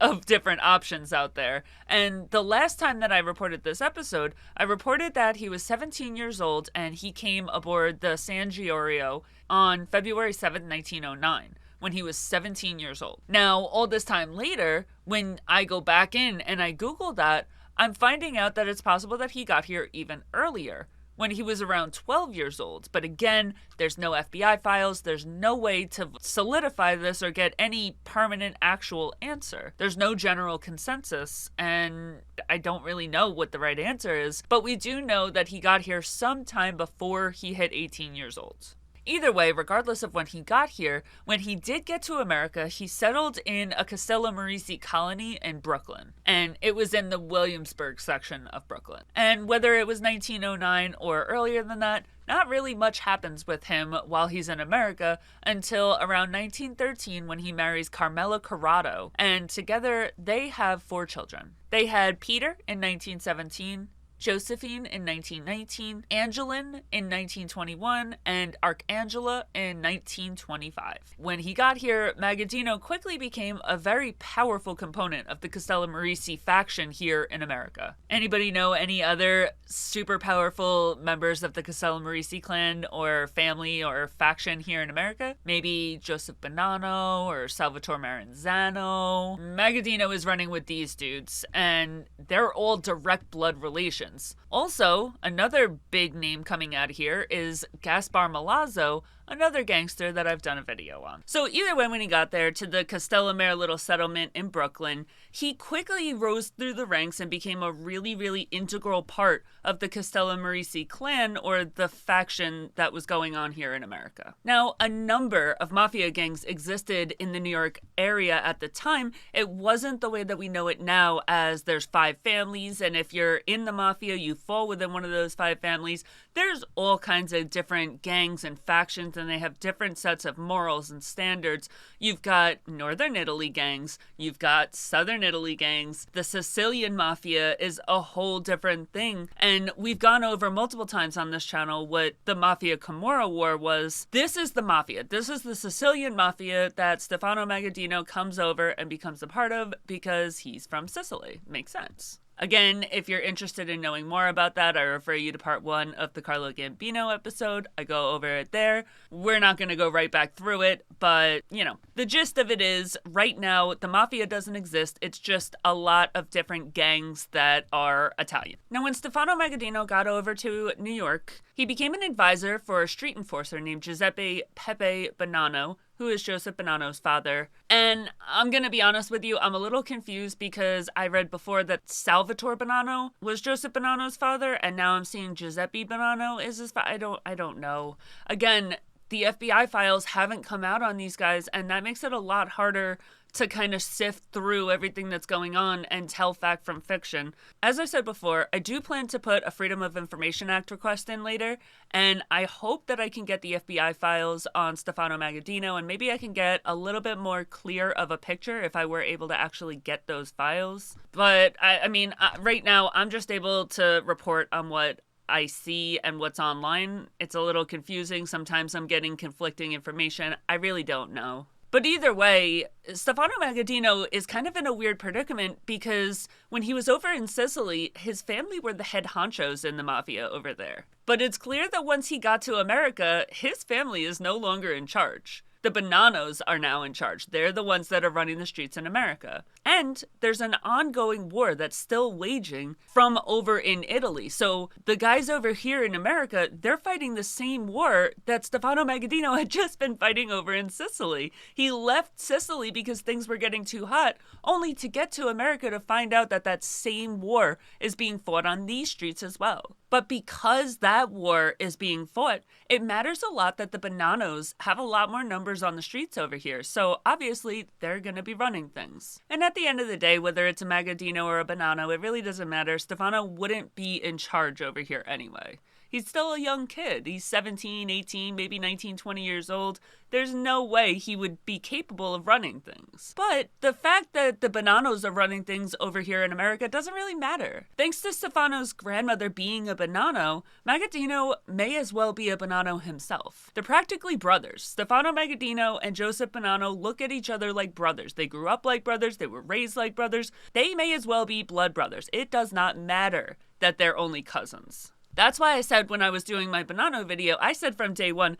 of different options out there, and the last time that I reported this episode, I reported that he was 17 years old and he came aboard the San Giorgio on February 7th, 1909. When he was 17 years old. Now, all this time later, when I go back in and I Google that, I'm finding out that it's possible that he got here even earlier, when he was around 12 years old. But again, there's no FBI files, there's no way to solidify this or get any permanent actual answer. There's no general consensus, and I don't really know what the right answer is, but we do know that he got here sometime before he hit 18 years old. Either way, regardless of when he got here, when he did get to America, he settled in a Castello Morici colony in Brooklyn. And it was in the Williamsburg section of Brooklyn. And whether it was 1909 or earlier than that, not really much happens with him while he's in America until around 1913 when he marries Carmela Corrado. And together, they have 4 children. They had Peter in 1917, Josephine in 1919, Angeline in 1921, and Arcangela in 1925. When he got here, Magaddino quickly became a very powerful component of the Castello Morici faction here in America. Anybody know any other super powerful members of the Castello Morici clan or family or faction here in America? Maybe Joseph Bonanno or Salvatore Maranzano? Magaddino is running with these dudes, and they're all direct blood relations. Also, another big name coming out of here is Gaspar Milazzo, another gangster that I've done a video on. So either way, when he got there to the Castellamare little settlement in Brooklyn, he quickly rose through the ranks and became a really, really integral part of the Castello Morici clan, or the faction that was going on here in America. Now, a number of mafia gangs existed in the New York area at the time. It wasn't the way that we know it now, as there's 5 families, and if you're in the mafia, you fall within one of those 5 families. There's all kinds of different gangs and factions, and they have different sets of morals and standards. You've got Northern Italy gangs, you've got Southern Italy gangs. The Sicilian Mafia is a whole different thing, and we've gone over multiple times on this channel what the Mafia Camorra War was. This is the Mafia. This is the Sicilian Mafia that Stefano Magaddino comes over and becomes a part of because he's from Sicily. Makes sense. Again, if you're interested in knowing more about that, I refer you to part 1 of the Carlo Gambino episode. I go over it there. We're not going to go right back through it, but, you know, the gist of it is, right now, the mafia doesn't exist. It's just a lot of different gangs that are Italian. Now, when Stefano Magaddino got over to New York, he became an advisor for a street enforcer named Giuseppe Pepe Bonanno, who is Joseph Bonanno's father. And I'm going to be honest with you, I'm a little confused because I read before that Salvatore Bonanno was Joseph Bonanno's father, and now I'm seeing Giuseppe Bonanno is his father. I don't know. Again, the FBI files haven't come out on these guys, and that makes it a lot harder to kind of sift through everything that's going on and tell fact from fiction. As I said before, I do plan to put a Freedom of Information Act request in later, and I hope that I can get the FBI files on Stefano Magaddino, and maybe I can get a little bit more clear of a picture if I were able to actually get those files. But, I mean, right now, I'm just able to report on what I see and what's online. It's a little confusing. Sometimes I'm getting conflicting information. I really don't know. But either way, Stefano Magaddino is kind of in a weird predicament because when he was over in Sicily, his family were the head honchos in the mafia over there. But it's clear that once he got to America, his family is no longer in charge. The Bonannos are now in charge. They're the ones that are running the streets in America. And there's an ongoing war that's still waging from over in Italy. So the guys over here in America, they're fighting the same war that Stefano Magaddino had just been fighting over in Sicily. He left Sicily because things were getting too hot, only to get to America to find out that that same war is being fought on these streets as well. But because that war is being fought, it matters a lot that the Bonannos have a lot more numbers on the streets over here. So obviously, they're going to be running things. And at the end of the day, whether it's a Magaddino or a Bonanno, it really doesn't matter. Stefano wouldn't be in charge over here anyway. He's still a young kid. He's 17, 18, maybe 19, 20 years old. There's no way he would be capable of running things. But the fact that the Bonannos are running things over here in America doesn't really matter. Thanks to Stefano's grandmother being a Bonanno, Magaddino may as well be a Bonanno himself. They're practically brothers. Stefano Magaddino and Joseph Bonanno look at each other like brothers. They grew up like brothers. They were raised like brothers. They may as well be blood brothers. It does not matter that they're only cousins. That's why I said when I was doing my Bonanno video, I said from day one,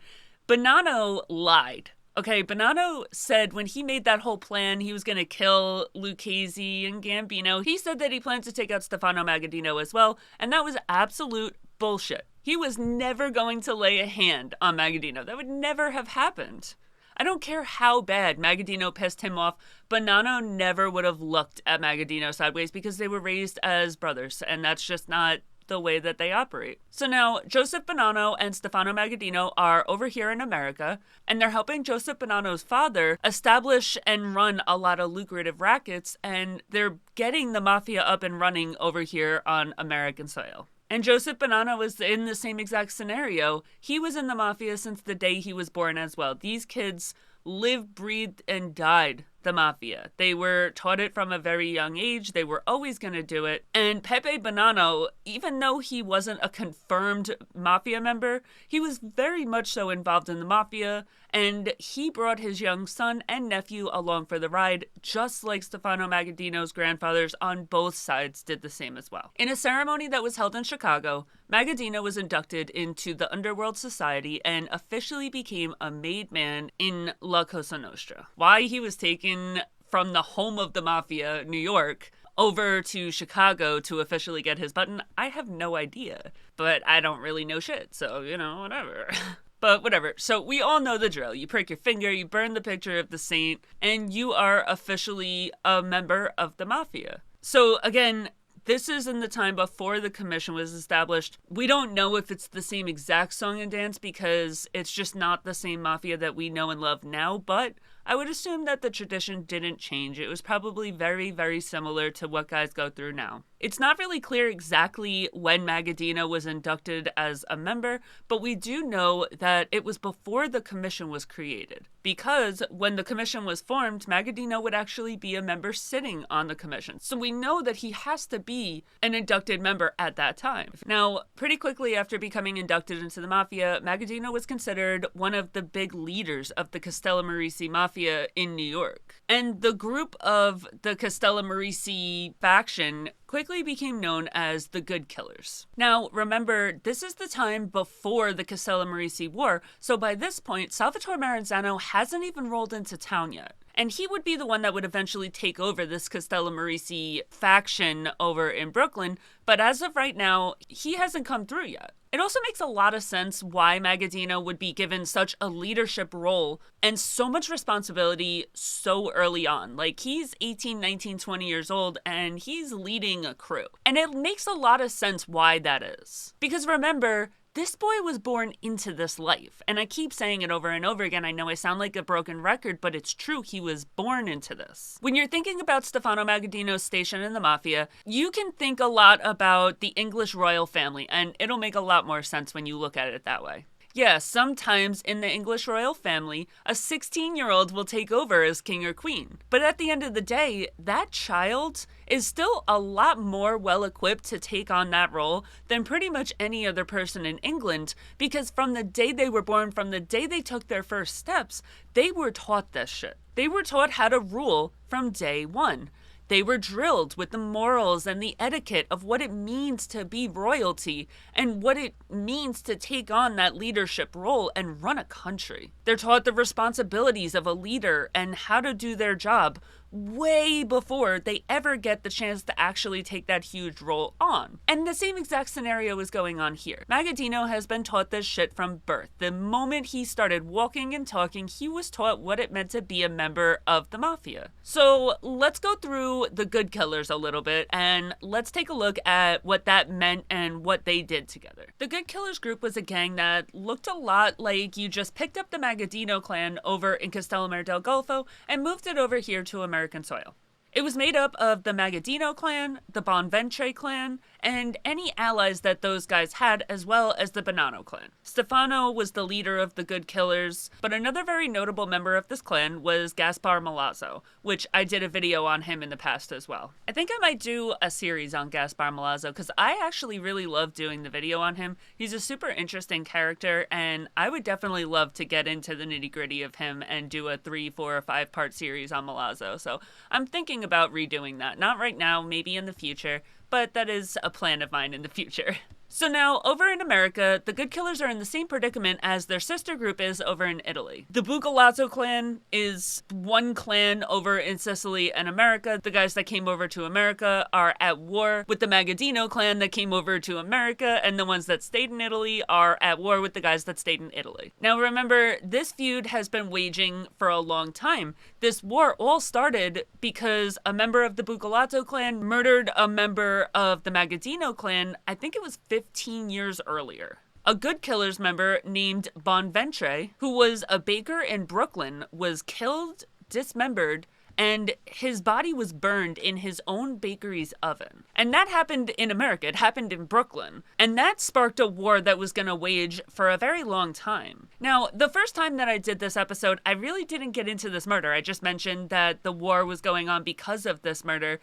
Bonanno lied. Okay, Bonanno said when he made that whole plan, he was going to kill Lucchese and Gambino. He said that he planned to take out Stefano Magaddino as well, and that was absolute bullshit. He was never going to lay a hand on Magaddino. That would never have happened. I don't care how bad Magaddino pissed him off, Bonanno never would have looked at Magaddino sideways because they were raised as brothers, and that's just not the way that they operate. So now Joseph Bonanno and Stefano Magaddino are over here in America, and they're helping Joseph Bonanno's father establish and run a lot of lucrative rackets, and they're getting the mafia up and running over here on American soil. And Joseph Bonanno was in the same exact scenario. He was in the mafia since the day he was born as well. These kids lived, breathed, and died the mafia. They were taught it from a very young age. They were always going to do it. And Pepe Bonanno, even though he wasn't a confirmed mafia member, he was very much so involved in the mafia, and he brought his young son and nephew along for the ride, just like Stefano Magaddino's grandfathers on both sides did the same as well. In a ceremony that was held in Chicago, Magaddino was inducted into the Underworld Society and officially became a made man in La Cosa Nostra. Why he was taken from the home of the mafia, New York, over to Chicago to officially get his button, I have no idea. But I don't really know shit, so, you know, whatever. But whatever. So we all know the drill. You prick your finger, you burn the picture of the saint, and you are officially a member of the mafia. So again, this is in the time before the commission was established. We don't know if it's the same exact song and dance because it's just not the same mafia that we know and love now, but I would assume that the tradition didn't change. It was probably very, very similar to what guys go through now. It's not really clear exactly when Magaddino was inducted as a member, but we do know that it was before the commission was created. Because when the commission was formed, Magaddino would actually be a member sitting on the commission. So we know that he has to be an inducted member at that time. Now, pretty quickly after becoming inducted into the mafia, Magaddino was considered one of the big leaders of the Castellamarese Mafia in New York. And the group of the Castellamarese faction quickly became known as the Good Killers. Now, remember, this is the time before the Castellammarese War, so by this point, Salvatore Maranzano hasn't even rolled into town yet. And he would be the one that would eventually take over this Castellammarese faction over in Brooklyn, but as of right now, he hasn't come through yet. It also makes a lot of sense why Magaddino would be given such a leadership role and so much responsibility so early on. Like, he's 18, 19, 20 years old, and he's leading a crew. And it makes a lot of sense why that is. Because remember, this boy was born into this life. And I keep saying it over and over again. I know I sound like a broken record, but it's true. He was born into this. When you're thinking about Stefano Magaddino's station in the Mafia, you can think a lot about the English royal family, and it'll make a lot more sense when you look at it that way. Yeah, sometimes in the English royal family, a 16-year-old will take over as king or queen. But at the end of the day, that child is still a lot more well-equipped to take on that role than pretty much any other person in England, because from the day they were born, from the day they took their first steps, they were taught this shit. They were taught how to rule from day one. They were drilled with the morals and the etiquette of what it means to be royalty and what it means to take on that leadership role and run a country. They're taught the responsibilities of a leader and how to do their job way before they ever get the chance to actually take that huge role on. And the same exact scenario is going on here. Magaddino has been taught this shit from birth. The moment he started walking and talking, he was taught what it meant to be a member of the Mafia. So let's go through the Good Killers a little bit, and let's take a look at what that meant and what they did together. The Good Killers group was a gang that looked a lot like you just picked up the Magaddino clan over in Castellamare del Golfo and moved it over here to American soil. It was made up of the Magaddino clan, the Bonventre clan, and any allies that those guys had, as well as the Bonanno clan. Stefano was the leader of the Good Killers, but another very notable member of this clan was Gaspar Milazzo, which I did a video on him in the past as well. I think I might do a series on Gaspar Milazzo, because I actually really love doing the video on him. He's a super interesting character, and I would definitely love to get into the nitty-gritty of him and do a 3, 4, or 5-part series on Milazzo, so I'm thinking about redoing that. Not right now, maybe in the future, but that is a plan of mine in the future. So now, over in America, the Good Killers are in the same predicament as their sister group is over in Italy. The 𝐕𝐈𝐃𝐿𝐴zzo clan is one clan over in Sicily and America. The guys that came over to America are at war with the Magaddino clan that came over to America, and the ones that stayed in Italy are at war with the guys that stayed in Italy. Now remember, this feud has been waging for a long time. This war all started because a member of the 𝐕𝐈𝐃𝐿𝐴zzo clan murdered a member of the Magaddino clan, I think it was 15 years earlier. A Good Killers member named Bonventre, who was a baker in Brooklyn, was killed, dismembered, and his body was burned in his own bakery's oven. And that happened in America. It happened in Brooklyn. And that sparked a war that was going to wage for a very long time. Now, the first time that I did this episode, I really didn't get into this murder. I just mentioned that the war was going on because of this murder.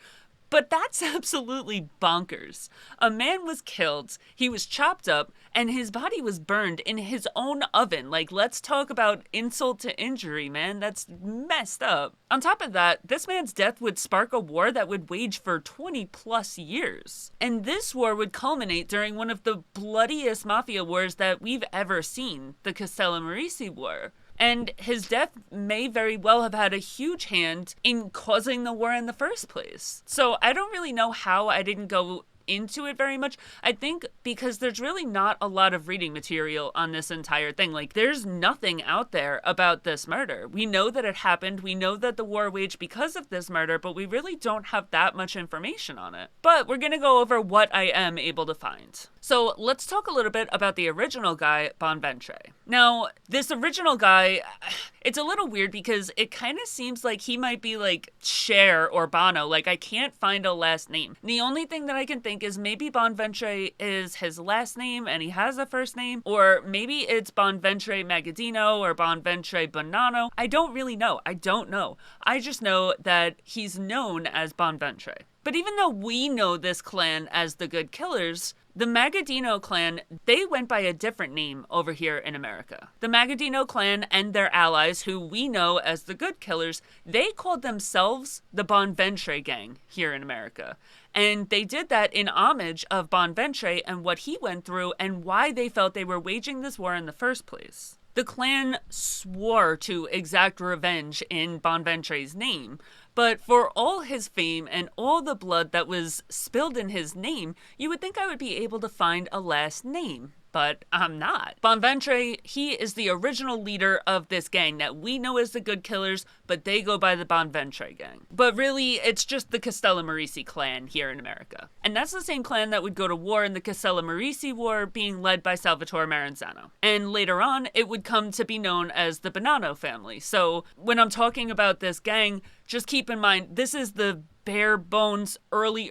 But that's absolutely bonkers. A man was killed, he was chopped up, and his body was burned in his own oven. Like, let's talk about insult to injury, man. That's messed up. On top of that, this man's death would spark a war that would wage for 20 plus years. And this war would culminate during one of the bloodiest mafia wars that we've ever seen, the Castellammarese War. And his death may very well have had a huge hand in causing the war in the first place. So I don't really know how I didn't go into it very much. I think because there's really not a lot of reading material on this entire thing. Like, there's nothing out there about this murder. We know that it happened. We know that the war waged because of this murder, but we really don't have that much information on it. But we're gonna go over what I am able to find. So let's talk a little bit about the original guy, Bonventre. Now, this original guy, it's a little weird because it kind of seems like he might be like Cher or Bono. Like, I can't find a last name. The only thing that I can think is maybe Bonventre is his last name and he has a first name, or maybe it's Bonventre Magaddino or Bonventre Bonanno. I don't really know. I don't know. I just know that he's known as Bonventre. But even though we know this clan as the Good Killers, the Magaddino clan, they went by a different name over here in America. The Magaddino clan and their allies, who we know as the Good Killers, they called themselves the Bonventre gang here in America. And they did that in homage of Bonventre and what he went through and why they felt they were waging this war in the first place. The clan swore to exact revenge in Bonventre's name, but for all his fame and all the blood that was spilled in his name, you would think I would be able to find a last name. But I'm not. Bonventre, he is the original leader of this gang that we know as the Good Killers, but they go by the Bonventre gang. But really, it's just the 𝐂𝐸𝐻𝐿𝐸 clan here in America. And that's the same clan that would go to war in the 𝐂𝐸𝐸 War, being led by Salvatore Maranzano. And later on, it would come to be known as the Bonanno family. So when I'm talking about this gang, just keep in mind, this is the bare bones early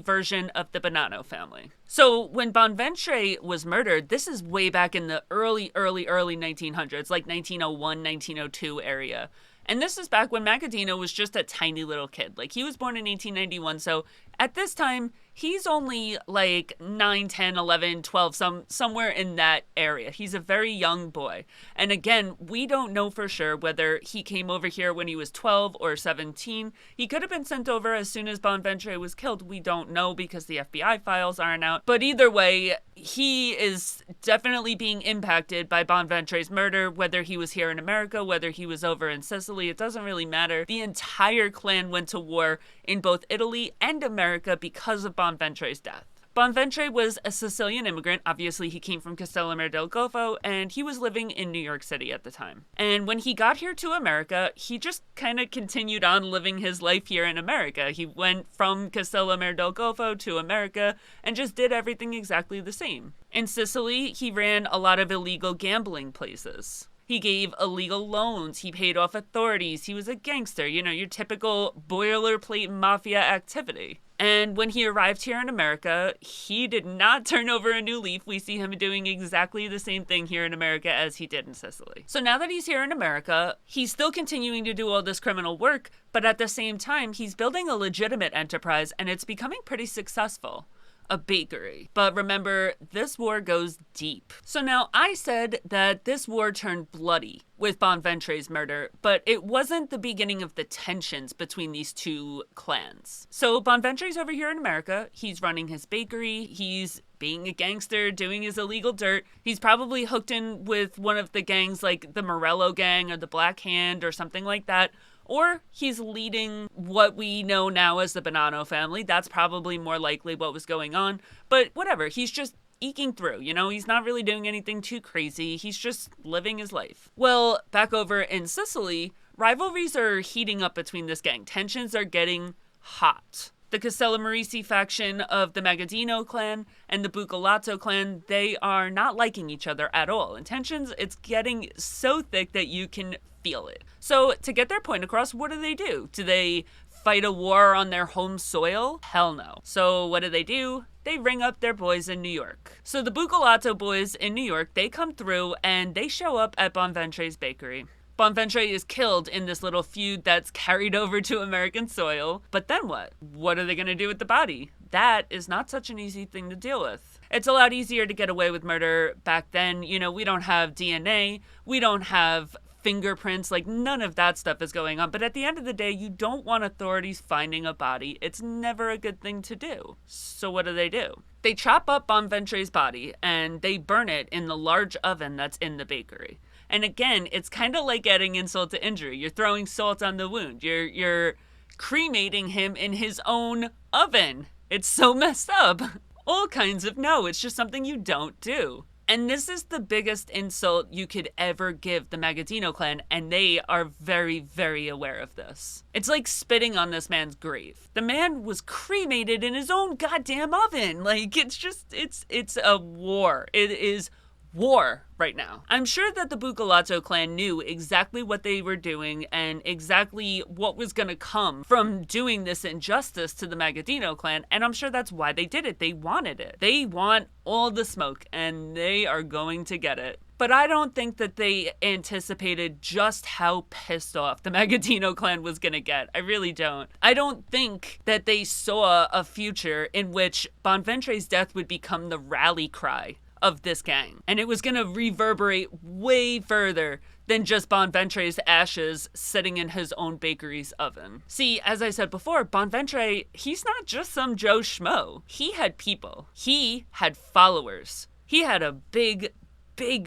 version of the Bonanno family. So when Bonventre was murdered, this is way back in the early 1900s, like 1901, 1902 area. And this is back when Magaddino was just a tiny little kid. Like, he was born in 1891, so at this time, he's only like 9, 10, 11, 12, somewhere in that area. He's a very young boy. And again, we don't know for sure whether he came over here when he was 12 or 17. He could have been sent over as soon as Bonventre was killed. We don't know because the FBI files aren't out. But either way, he is definitely being impacted by Bonventre's murder, whether he was here in America, whether he was over in Sicily, it doesn't really matter. The entire clan went to war in both Italy and America because of Bonventre's death. Bonventre was a Sicilian immigrant. Obviously, he came from 𝐂𝐸𝐻𝐿𝐸, and he was living in New York City at the time. And when he got here to America, he just kind of continued on living his life here in America. He went from 𝐂𝐸𝐻𝐿𝐸 to America and just did everything exactly the same. In Sicily, he ran a lot of illegal gambling places. He gave illegal loans, he paid off authorities, he was a gangster, you know, your typical boilerplate mafia activity. And when he arrived here in America, he did not turn over a new leaf. We see him doing exactly the same thing here in America as he did in Sicily. So now that he's here in America, he's still continuing to do all this criminal work, but at the same time, he's building a legitimate enterprise and it's becoming pretty successful. A bakery. But remember, this war goes deep. So now I said that this war turned bloody with Bonventre's murder, but it wasn't the beginning of the tensions between these two clans. So Bonventre's over here in America, he's running his bakery, he's being a gangster, doing his illegal dirt. He's probably hooked in with one of the gangs like the Morello gang or the Black Hand or something like that. Or he's leading what we know now as the Bonanno family. That's probably more likely what was going on. But whatever, he's just eking through, you know? He's not really doing anything too crazy. He's just living his life. Well, back over in Sicily, rivalries are heating up between this gang. Tensions are getting hot. The 𝐂𝐸𝐸 faction of the Magaddino Clan and the 𝐕𝐈𝐃𝐄𝐎 clan, they are not liking each other at all. And tensions, it's getting so thick that you can feel it. So to get their point across, what do? Do they fight a war on their home soil? Hell no. So what do? They ring up their boys in New York. So the 𝐕𝐈𝐃𝐄𝐎 boys in New York, they come through and they show up at Bonventre's bakery. Bonventre is killed in this little feud that's carried over to American soil. But then what? What are they going to do with the body? That is not such an easy thing to deal with. It's a lot easier to get away with murder back then. You know, we don't have DNA. We don't have fingerprints, like none of that stuff is going on. But at the end of the day, you don't want authorities finding a body. It's never a good thing to do. So what do? They chop up Bonventre's body and they burn it in the large oven that's in the bakery. And again, it's kind of like adding insult to injury. You're throwing salt on the wound. You're cremating him in his own oven. It's so messed up. All kinds of no, it's just something you don't do. And this is the biggest insult you could ever give the Magaddino clan, and they are very, very aware of this. It's like spitting on this man's grave. The man was cremated in his own goddamn oven. Like, it's a war. It is war right now. I'm sure that the 𝐕𝐈𝐃𝐄𝐎 clan knew exactly what they were doing and exactly what was going to come from doing this injustice to the Magaddino clan, and I'm sure that's why they did it. They wanted it. They want all the smoke, and they are going to get it. But I don't think that they anticipated just how pissed off the Magaddino clan was going to get. I really don't. I don't think that they saw a future in which Bonventre's death would become the rally cry of this gang. And it was going to reverberate way further than just Bonventre's ashes sitting in his own bakery's oven. See, as I said before, Bonventre, he's not just some Joe Schmo. He had people. He had followers. He had a big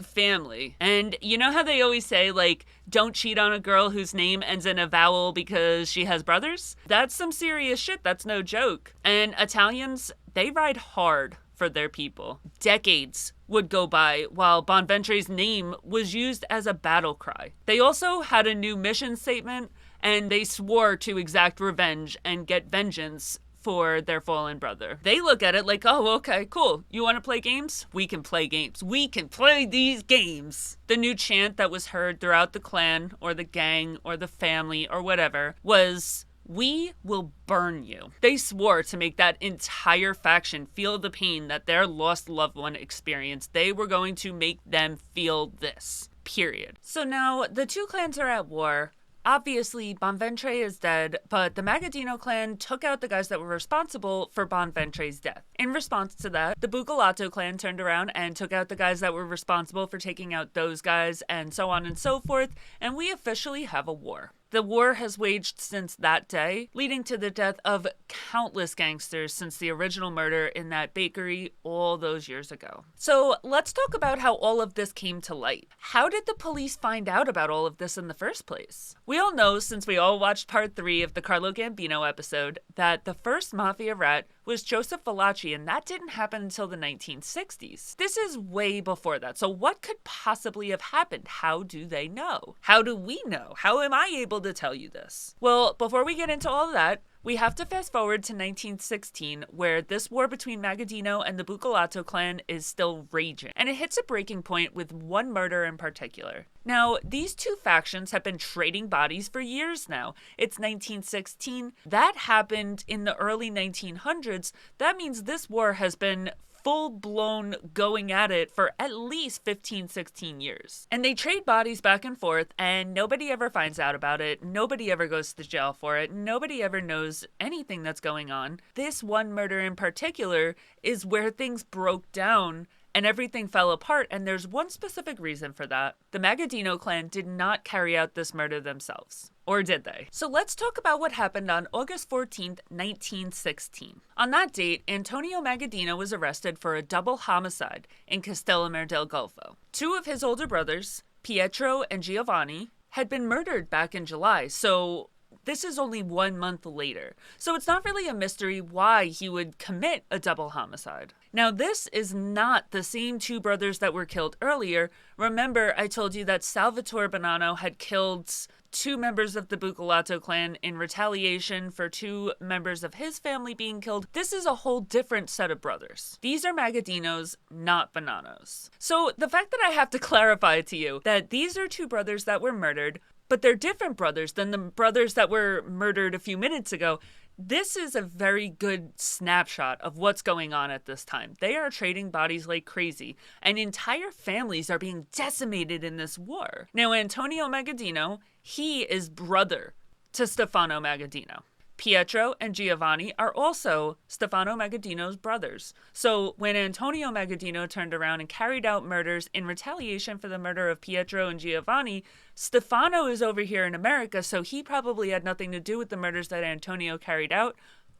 family. And you know how they always say, like, don't cheat on a girl whose name ends in a vowel because she has brothers? That's some serious shit. That's no joke. And Italians, they ride hard for their people. Decades would go by while Bonventre's name was used as a battle cry. They also had a new mission statement, and they swore to exact revenge and get vengeance for their fallen brother. They look at it like, oh, okay, cool. You want to play games? We can play games. We can play these games. The new chant that was heard throughout the clan or the gang or the family or whatever was, we will burn you. They swore to make that entire faction feel the pain that their lost loved one experienced. They were going to make them feel this, period. So now the two clans are at war. Obviously, Bonventre is dead, but the Magaddino clan took out the guys that were responsible for Bonventre's death. In response to that, the 𝐕𝐈𝐃𝐿 clan turned around and took out the guys that were responsible for taking out those guys, and so on and so forth, and we officially have a war. The war has waged since that day, leading to the death of countless gangsters since the original murder in that bakery all those years ago. So let's talk about how all of this came to light. How did the police find out about all of this in the first place? We all know, since we all watched part 3 of the Carlo Gambino episode, that the first mafia rat was Joseph Valachi, and that didn't happen until the 1960s. This is way before that, so what could possibly have happened? How do they know? How do we know? How am I able to tell you this? Well, before we get into all of that, we have to fast forward to 1916, where this war between Magaddino and the 𝐕𝐈𝐃𝐿 clan is still raging, and it hits a breaking point with one murder in particular. Now, these two factions have been trading bodies for years now. It's 1916. That happened in the early 1900s. That means this war has been full-blown going at it for at least 15, 16 years. And they trade bodies back and forth, and nobody ever finds out about it. Nobody ever goes to jail for it. Nobody ever knows anything that's going on. This one murder in particular is where things broke down and everything fell apart, and there's one specific reason for that. The Magaddino clan did not carry out this murder themselves. Or did they? So let's talk about what happened on August 14th, 1916. On that date, Antonio Magaddino was arrested for a double homicide in 𝐾𝐻𝐿. Two of his older brothers, Pietro and Giovanni, had been murdered back in July, so this is only 1 month later. So it's not really a mystery why he would commit a double homicide. Now, this is not the same two brothers that were killed earlier. Remember, I told you that Salvatore Bonanno had killed 2 members of the 𝐕𝐈𝐃𝐿 clan in retaliation for 2 members of his family being killed. This is a whole different set of brothers. These are Magaddinos, not Bonannos. So the fact that I have to clarify to you that these are 2 brothers that were murdered, but they're different brothers than the brothers that were murdered a few minutes ago, this is a very good snapshot of what's going on at this time. They are trading bodies like crazy, and entire families are being decimated in this war. Now, Antonio Magaddino, he is brother to Stefano Magaddino. Pietro and Giovanni are also Stefano Magaddino's brothers. So when Antonio Magaddino turned around and carried out murders in retaliation for the murder of Pietro and Giovanni, Stefano is over here in America, so he probably had nothing to do with the murders that Antonio carried out,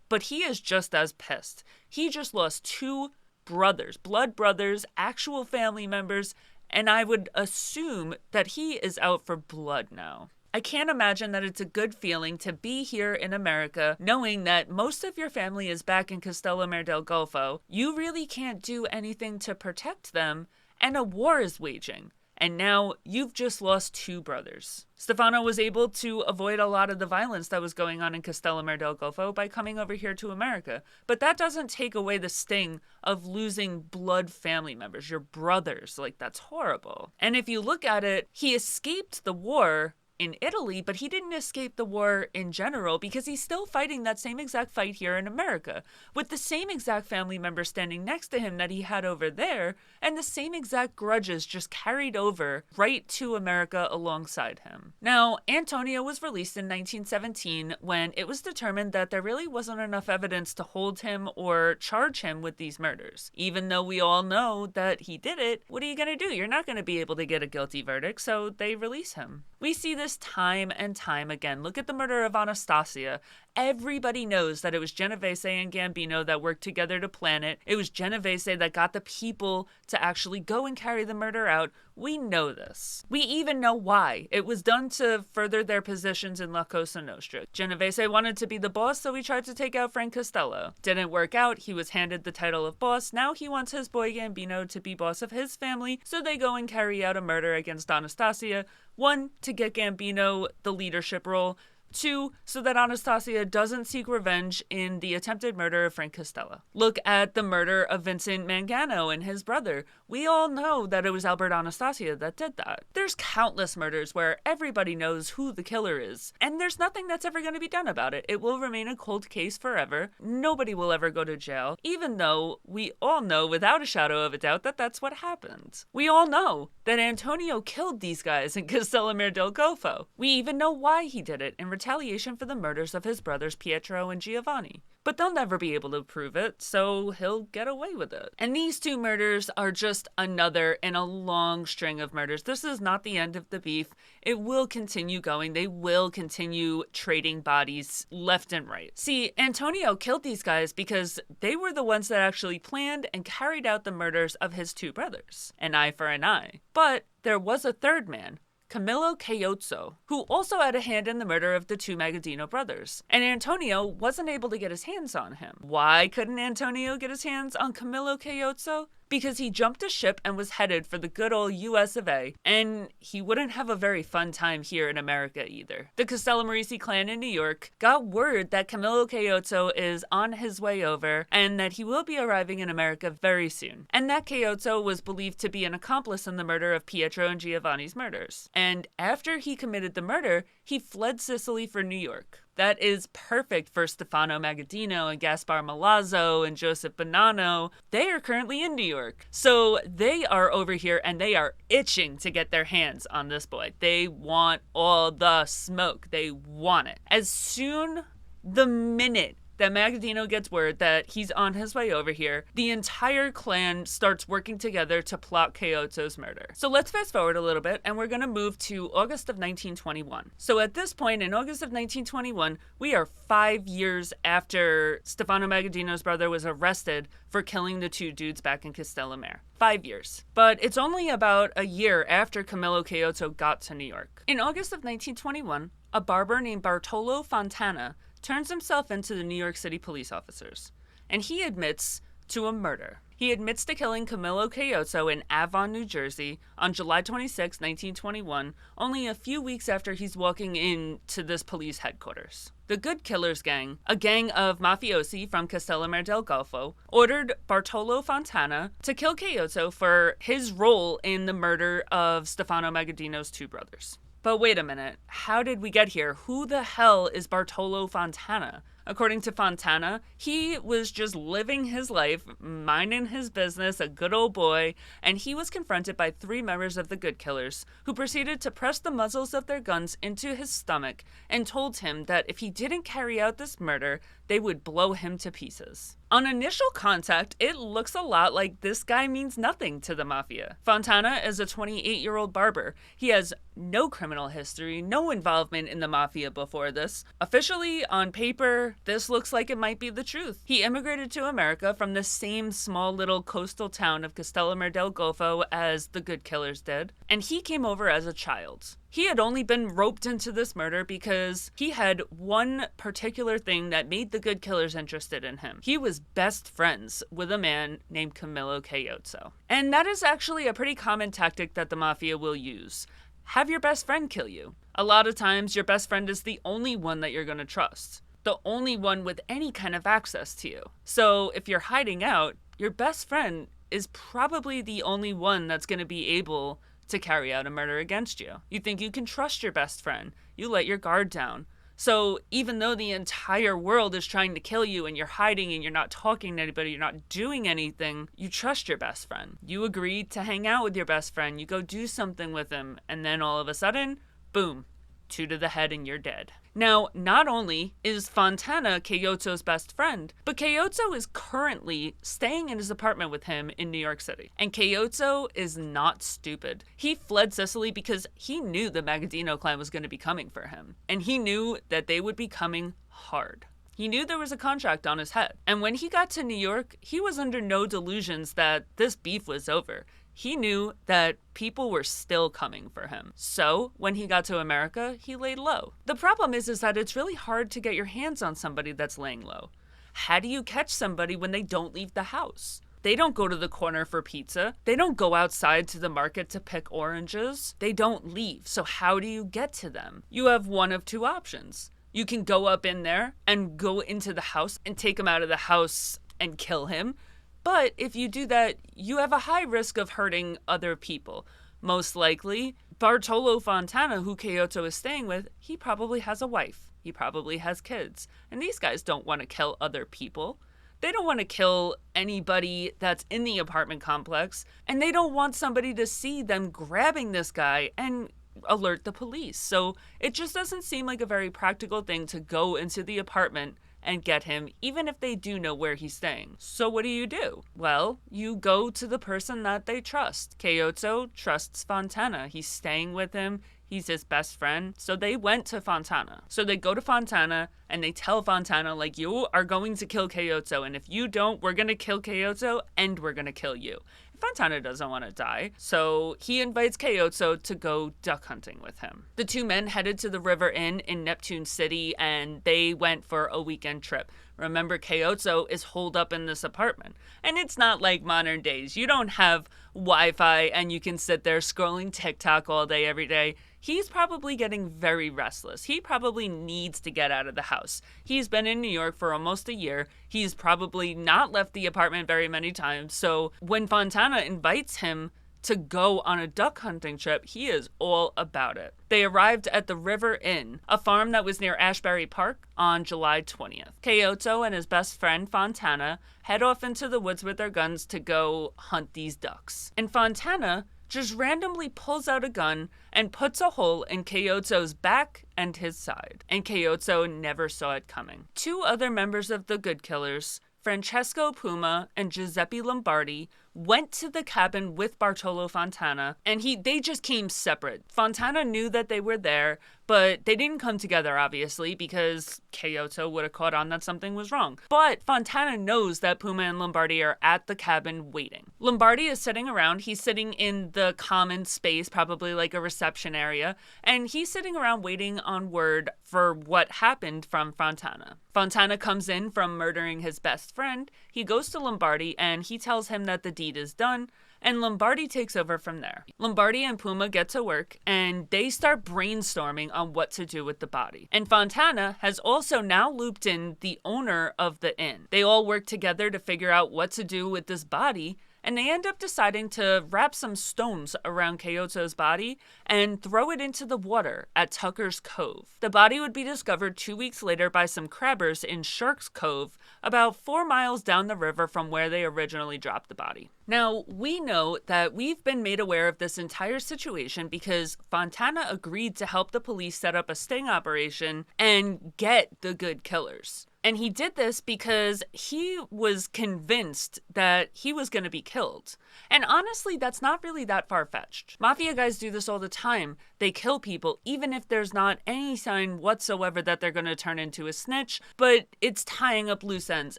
but he is just as pissed. He just lost 2 brothers, blood brothers, actual family members, and I would assume that he is out for blood now. I can't imagine that it's a good feeling to be here in America knowing that most of your family is back in 𝐾𝐻𝐿. You really can't do anything to protect them, and a war is waging. And now you've just lost 2 brothers. Stefano was able to avoid a lot of the violence that was going on in 𝐾𝐻𝐿 by coming over here to America. But that doesn't take away the sting of losing blood family members, your brothers. Like, that's horrible. And if you look at it, he escaped the war, in Italy, but he didn't escape the war in general because he's still fighting that same exact fight here in America, with the same exact family members standing next to him that he had over there, and the same exact grudges just carried over right to America alongside him. Now, Antonio was released in 1917 when it was determined that there really wasn't enough evidence to hold him or charge him with these murders. Even though we all know that he did it, what are you going to do? You're not going to be able to get a guilty verdict, so they release him. We see this time and time again. Look at the murder of Anastasia. Everybody knows that it was Genovese and Gambino that worked together to plan it. It was Genovese that got the people to actually go and carry the murder out. We know this. We even know why. It was done to further their positions in La Cosa Nostra. Genovese wanted to be the boss, so he tried to take out Frank Costello. Didn't work out. He was handed the title of boss. Now he wants his boy Gambino to be boss of his family, so they go and carry out a murder against Anastasia. 1, to get Gambino the leadership role. 2, so that Anastasia doesn't seek revenge in the attempted murder of Frank Costello. Look at the murder of Vincent Mangano and his brother. We all know that it was Albert Anastasia that did that. There's countless murders where everybody knows who the killer is, and there's nothing that's ever going to be done about it. It will remain a cold case forever. Nobody will ever go to jail, even though we all know without a shadow of a doubt that that's what happened. We all know that Antonio killed these guys in 𝐾𝐻 del Golfo. We even know why he did it in retaliation for the murders of his brothers Pietro and Giovanni. But they'll never be able to prove it, so he'll get away with it. And these 2 murders are just another in a long string of murders. This is not the end of the beef. It will continue going. They will continue trading bodies left and right. See, Antonio killed these guys because they were the ones that actually planned and carried out the murders of his 2 brothers. An eye for an eye. But there was a third man, Camillo Caiozzo, who also had a hand in the murder of the 2 Magaddino brothers. And Antonio wasn't able to get his hands on him. Why couldn't Antonio get his hands on Camillo Caiozzo? Because he jumped a ship and was headed for the good old US of A, and he wouldn't have a very fun time here in America either. The 𝐾𝐻 clan in New York got word that Camillo Caiozzo is on his way over and that he will be arriving in America very soon, and that Caiozzo was believed to be an accomplice in the murder of Pietro and Giovanni's murders. And after he committed the murder, he fled Sicily for New York. That is perfect for Stefano Magaddino and Gaspar Milazzo and Joseph Bonanno. They are currently in New York. So they are over here and they are itching to get their hands on this boy. They want all the smoke. They want it. As soon the minute that Magaddino gets word that he's on his way over here, the entire clan starts working together to plot Caiozzo's murder. So let's fast forward a little bit, and we're going to move to August of 1921. So at this point, in August of 1921, we are 5 years after Stefano Magaddino's brother was arrested for killing the 2 dudes back in Castellammare. 5 years. But it's only about a year after Camillo Caiozzo got to New York. In August of 1921, a barber named Bartolo Fontana turns himself into the New York City police officers, and he admits to a murder. He admits to killing Camillo Caiozzo in Avon, New Jersey on July 26, 1921, only a few weeks after he's walking into this police headquarters. The Good Killers Gang, a gang of mafiosi from 𝐾𝐻 del Golfo, ordered Bartolo Fontana to kill Caiozzo for his role in the murder of Stefano Magaddino's 2 brothers. But wait a minute, how did we get here? Who the hell is Bartolo Fontana? According to Fontana, he was just living his life, minding his business, a good old boy, and he was confronted by 3 members of the Good Killers, who proceeded to press the muzzles of their guns into his stomach and told him that if he didn't carry out this murder, they would blow him to pieces. On initial contact, it looks a lot like this guy means nothing to the mafia. Fontana is a 28-year-old barber. He has no criminal history, no involvement in the mafia before this. Officially, on paper, this looks like it might be the truth. He immigrated to America from the same small little coastal town of 𝐾𝐻 del Golfo as the Good Killers did, and he came over as a child. He had only been roped into this murder because he had one particular thing that made the Good Killers interested in him. He was best friends with a man named Camillo Caiozzo. And that is actually a pretty common tactic that the mafia will use. Have your best friend kill you. A lot of times, your best friend is the only one that you're going to trust. The only one with any kind of access to you. So if you're hiding out, your best friend is probably the only one that's going to be able to carry out a murder against you. You think you can trust your best friend. You let your guard down. So even though the entire world is trying to kill you and you're hiding and you're not talking to anybody, you're not doing anything, you trust your best friend. You agree to hang out with your best friend. You go do something with him. And then all of a sudden, boom, 2 to the head and you're dead. Now, not only is Fontana Caiozzo's best friend, but Caiozzo is currently staying in his apartment with him in New York City. And Caiozzo is not stupid. He fled Sicily because he knew the Magaddino clan was going to be coming for him. And he knew that they would be coming hard. He knew there was a contract on his head. And when he got to New York, he was under no delusions that this beef was over. He knew that people were still coming for him. So when he got to America, he laid low. The problem is that it's really hard to get your hands on somebody that's laying low. How do you catch somebody when they don't leave the house? They don't go to the corner for pizza. They don't go outside to the market to pick oranges. They don't leave. So how do you get to them? You have one of 2 options. You can go up in there and go into the house and take him out of the house and kill him. But if you do that, you have a high risk of hurting other people. Most likely, Bartolo Fontana, who Caiozzo is staying with, he probably has a wife. He probably has kids. And these guys don't want to kill other people. They don't want to kill anybody that's in the apartment complex. And they don't want somebody to see them grabbing this guy and alert the police. So it just doesn't seem like a very practical thing to go into the apartment and get him, even if they do know where he's staying. So what do? Well, you go to the person that they trust. Caiozzo trusts Fontana. He's staying with him. He's his best friend. So they went to Fontana. So they go to Fontana and they tell Fontana, like, you are going to kill Caiozzo. And if you don't, we're going to kill Caiozzo and we're going to kill you. Fontana doesn't want to die, so he invites Caiozzo to go duck hunting with him. The 2 men headed to the River Inn in Neptune City, and they went for a weekend trip. Remember, Caiozzo is holed up in this apartment. And it's not like modern days. You don't have Wi-Fi and you can sit there scrolling TikTok all day, every day. He's probably getting very restless. He probably needs to get out of the house. He's been in New York for almost a year. He's probably not left the apartment very many times. So when Fontana invites him to go on a duck hunting trip, he is all about it. They arrived at the River Inn, a farm that was near Ashbury Park, on July 20th. Caiozzo and his best friend Fontana head off into the woods with their guns to go hunt these ducks. And Fontana just randomly pulls out a gun and puts a hole in Caiozzo's back and his side. And Caiozzo never saw it coming. 2 other members of the Good Killers, Francesco Puma and Giuseppe Lombardi, went to the cabin with Bartolo Fontana, and they just came separate. Fontana knew that they were there, but they didn't come together, obviously, because Caiozzo would have caught on that something was wrong. But Fontana knows that Puma and Lombardi are at the cabin waiting. Lombardi is sitting around. He's sitting in the common space, probably like a reception area, and he's sitting around waiting on word for what happened from Fontana. Fontana comes in from murdering his best friend. He goes to Lombardi, and he tells him that the deed is done, and Lombardi takes over from there. Lombardi and Puma get to work, and they start brainstorming on what to do with the body. And Fontana has also now looped in the owner of the inn. They all work together to figure out what to do with this body, and they end up deciding to wrap some stones around Caiozzo's body and throw it into the water at Tucker's Cove. The body would be discovered 2 weeks later by some crabbers in Shark's Cove, about 4 miles down the river from where they originally dropped the body. Now, we know that we've been made aware of this entire situation because Fontana agreed to help the police set up a sting operation and get the Good Killers. And he did this because he was convinced that he was going to be killed. And honestly, that's not really that far-fetched. Mafia guys do this all the time. They kill people even if there's not any sign whatsoever that they're going to turn into a snitch, but it's tying up loose ends.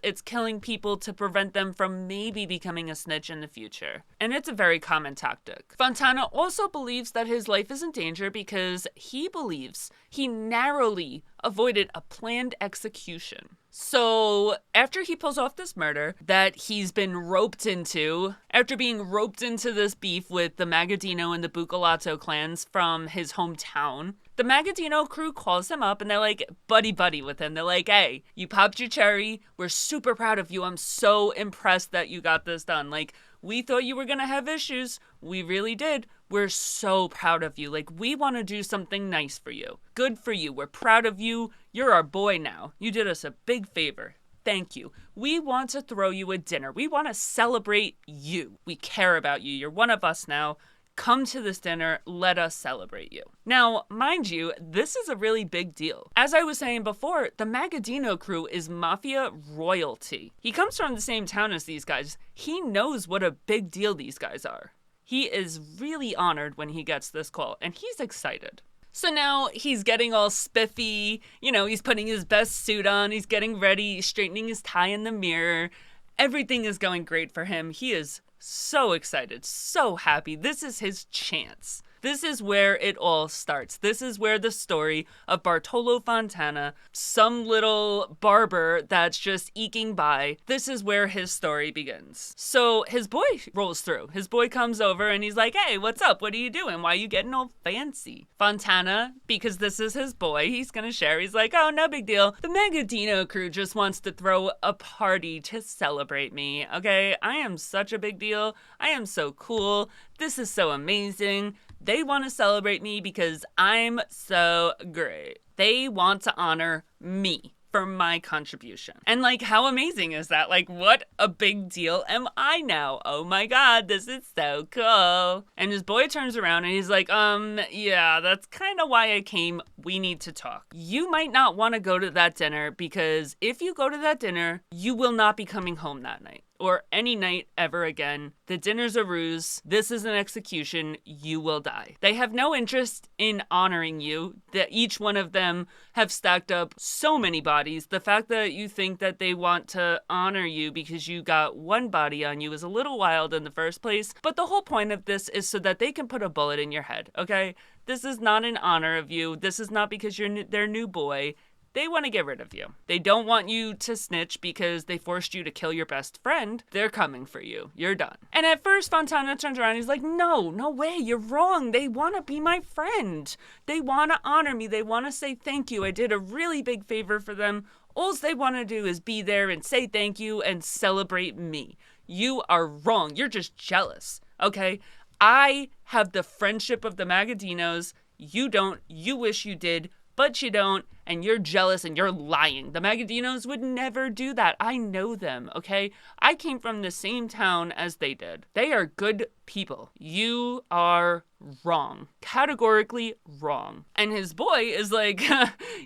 It's killing people to prevent them from maybe becoming a snitch in the future. And it's a very common tactic. Fontana also believes that his life is in danger because he believes he narrowly avoided a planned execution. So after he pulls off this murder that he's been roped into, after being roped into this beef with the Magaddino and the 𝐕𝐈𝐃𝐿𝐴 clans from his hometown, the Magaddino crew calls him up and they're like buddy with him. They're like, hey, you popped your cherry. We're super proud of you. I'm so impressed that you got this done. Like, we thought you were going to have issues. We really did. we're so proud of you. Like, we want to do something nice for you. Good for you. We're proud of you. You're our boy now. You did us a big favor. Thank you. We want to throw you a dinner. We want to celebrate you. We care about you. You're one of us now. Come to this dinner, let us celebrate you. Now, mind you, this is a really big deal. As I was saying before, the Magaddino crew is mafia royalty. He comes from the same town as these guys. He knows what a big deal these guys are. He is really honored when he gets this call, and he's excited. So now he's getting all spiffy, he's putting his best suit on, he's getting ready, he's straightening his tie in the mirror. Everything is going great for him. He is so excited, so happy. This is his chance. This is where it all starts. This is where the story of Bartolo Fontana, some little barber that's just eking by, this is where his story begins. So his boy rolls through. His boy comes over and he's like, hey, what's up? What are you doing? Why are you getting all fancy? Fontana, because this is his boy, he's gonna share. He's like, oh, no big deal. The Magaddino crew just wants to throw a party to celebrate me, okay? I am such a big deal. I am so cool. This is so amazing. They want to celebrate me because I'm so great. They want to honor me for my contribution. And how amazing is that? What a big deal am I now? Oh my God, this is so cool. And his boy turns around and he's like, yeah, that's kind of why I came. We need to talk. You might not want to go to that dinner because if you go to that dinner, you will not be coming home that night. Or any night ever again. The dinner's a ruse. This is an execution. You will die. They have no interest in honoring you. That each one of them have stacked up so many bodies. The fact that you think that they want to honor you because you got one body on you is a little wild in the first place. But the whole point of this is so that they can put a bullet in your head, okay? This is not in honor of you. This is not because you're their new boy. They want to get rid of you. They don't want you to snitch because they forced you to kill your best friend. They're coming for you. You're done. And at first, Fontana turns around and he's like, no way, you're wrong. They want to be my friend. They want to honor me. They want to say thank you. I did a really big favor for them. All they want to do is be there and say thank you and celebrate me. You are wrong. You're just jealous, okay? I have the friendship of the Magaddinos. You don't. You wish you did, but you don't. And you're jealous and you're lying. The Magaddinos would never do that. I know them, okay? I came from the same town as they did. They are good people. You are wrong. Categorically wrong. And his boy is like,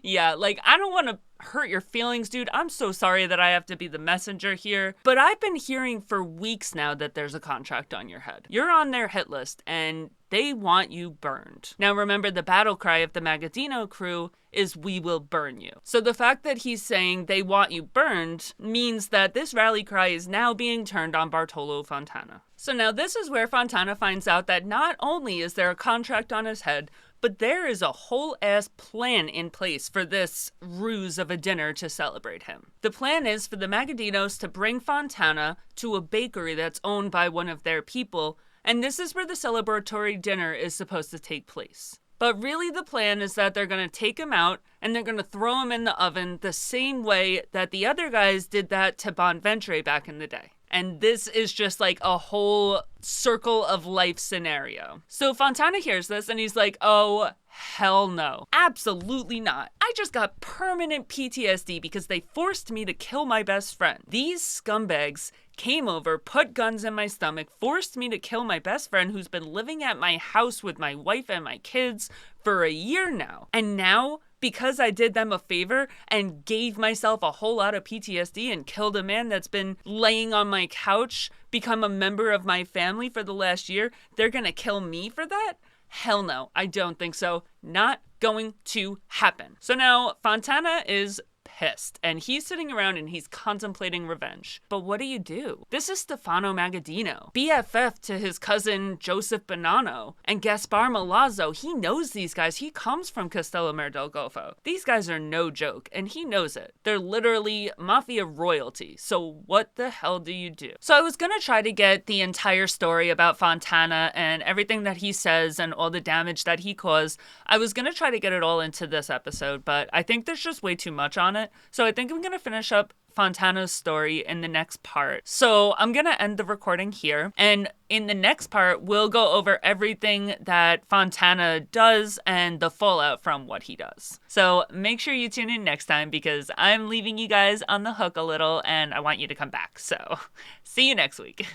yeah, I don't want to hurt your feelings, dude. I'm so sorry that I have to be the messenger here. But I've been hearing for weeks now that there's a contract on your head. You're on their hit list and they want you burned. Now remember, the battle cry of the Magaddino crew is we will burn you. So the fact that he's saying they want you burned means that this rally cry is now being turned on Bartolo Fontana. So now this is where Fontana finds out that not only is there a contract on his head, but there is a whole ass plan in place for this ruse of a dinner to celebrate him. The plan is for the Magaddinos to bring Fontana to a bakery that's owned by one of their people, and this is where the celebratory dinner is supposed to take place. But really the plan is that they're going to take him out and they're going to throw him in the oven the same way that the other guys did that to Bonventre back in the day. And this is just a whole circle of life scenario. So Fontana hears this and he's like, oh, hell no. Absolutely not. I just got permanent PTSD because they forced me to kill my best friend. These scumbags came over, put guns in my stomach, forced me to kill my best friend who's been living at my house with my wife and my kids for a year now. And now, because I did them a favor and gave myself a whole lot of PTSD and killed a man that's been laying on my couch, become a member of my family for the last year, they're gonna kill me for that? Hell no, I don't think so. Not going to happen. So now Fontana is pissed and he's sitting around and he's contemplating revenge. But what do? This is Stefano Magaddino, BFF to his cousin Joseph Bonanno and Gaspar Milazzo. He knows these guys. He comes from Castellammare del Golfo. These guys are no joke and he knows it. They're literally mafia royalty. So what the hell do you do? So I was gonna try to get the entire story about Fontana and everything that he says and all the damage that he caused. I was gonna try to get it all into this episode, but I think there's just way too much on it. So I think I'm going to finish up Fontana's story in the next part. So I'm gonna end the recording here, and in the next part, we'll go over everything that Fontana does and the fallout from what he does. So make sure you tune in next time because I'm leaving you guys on the hook a little and I want you to come back. So see you next week.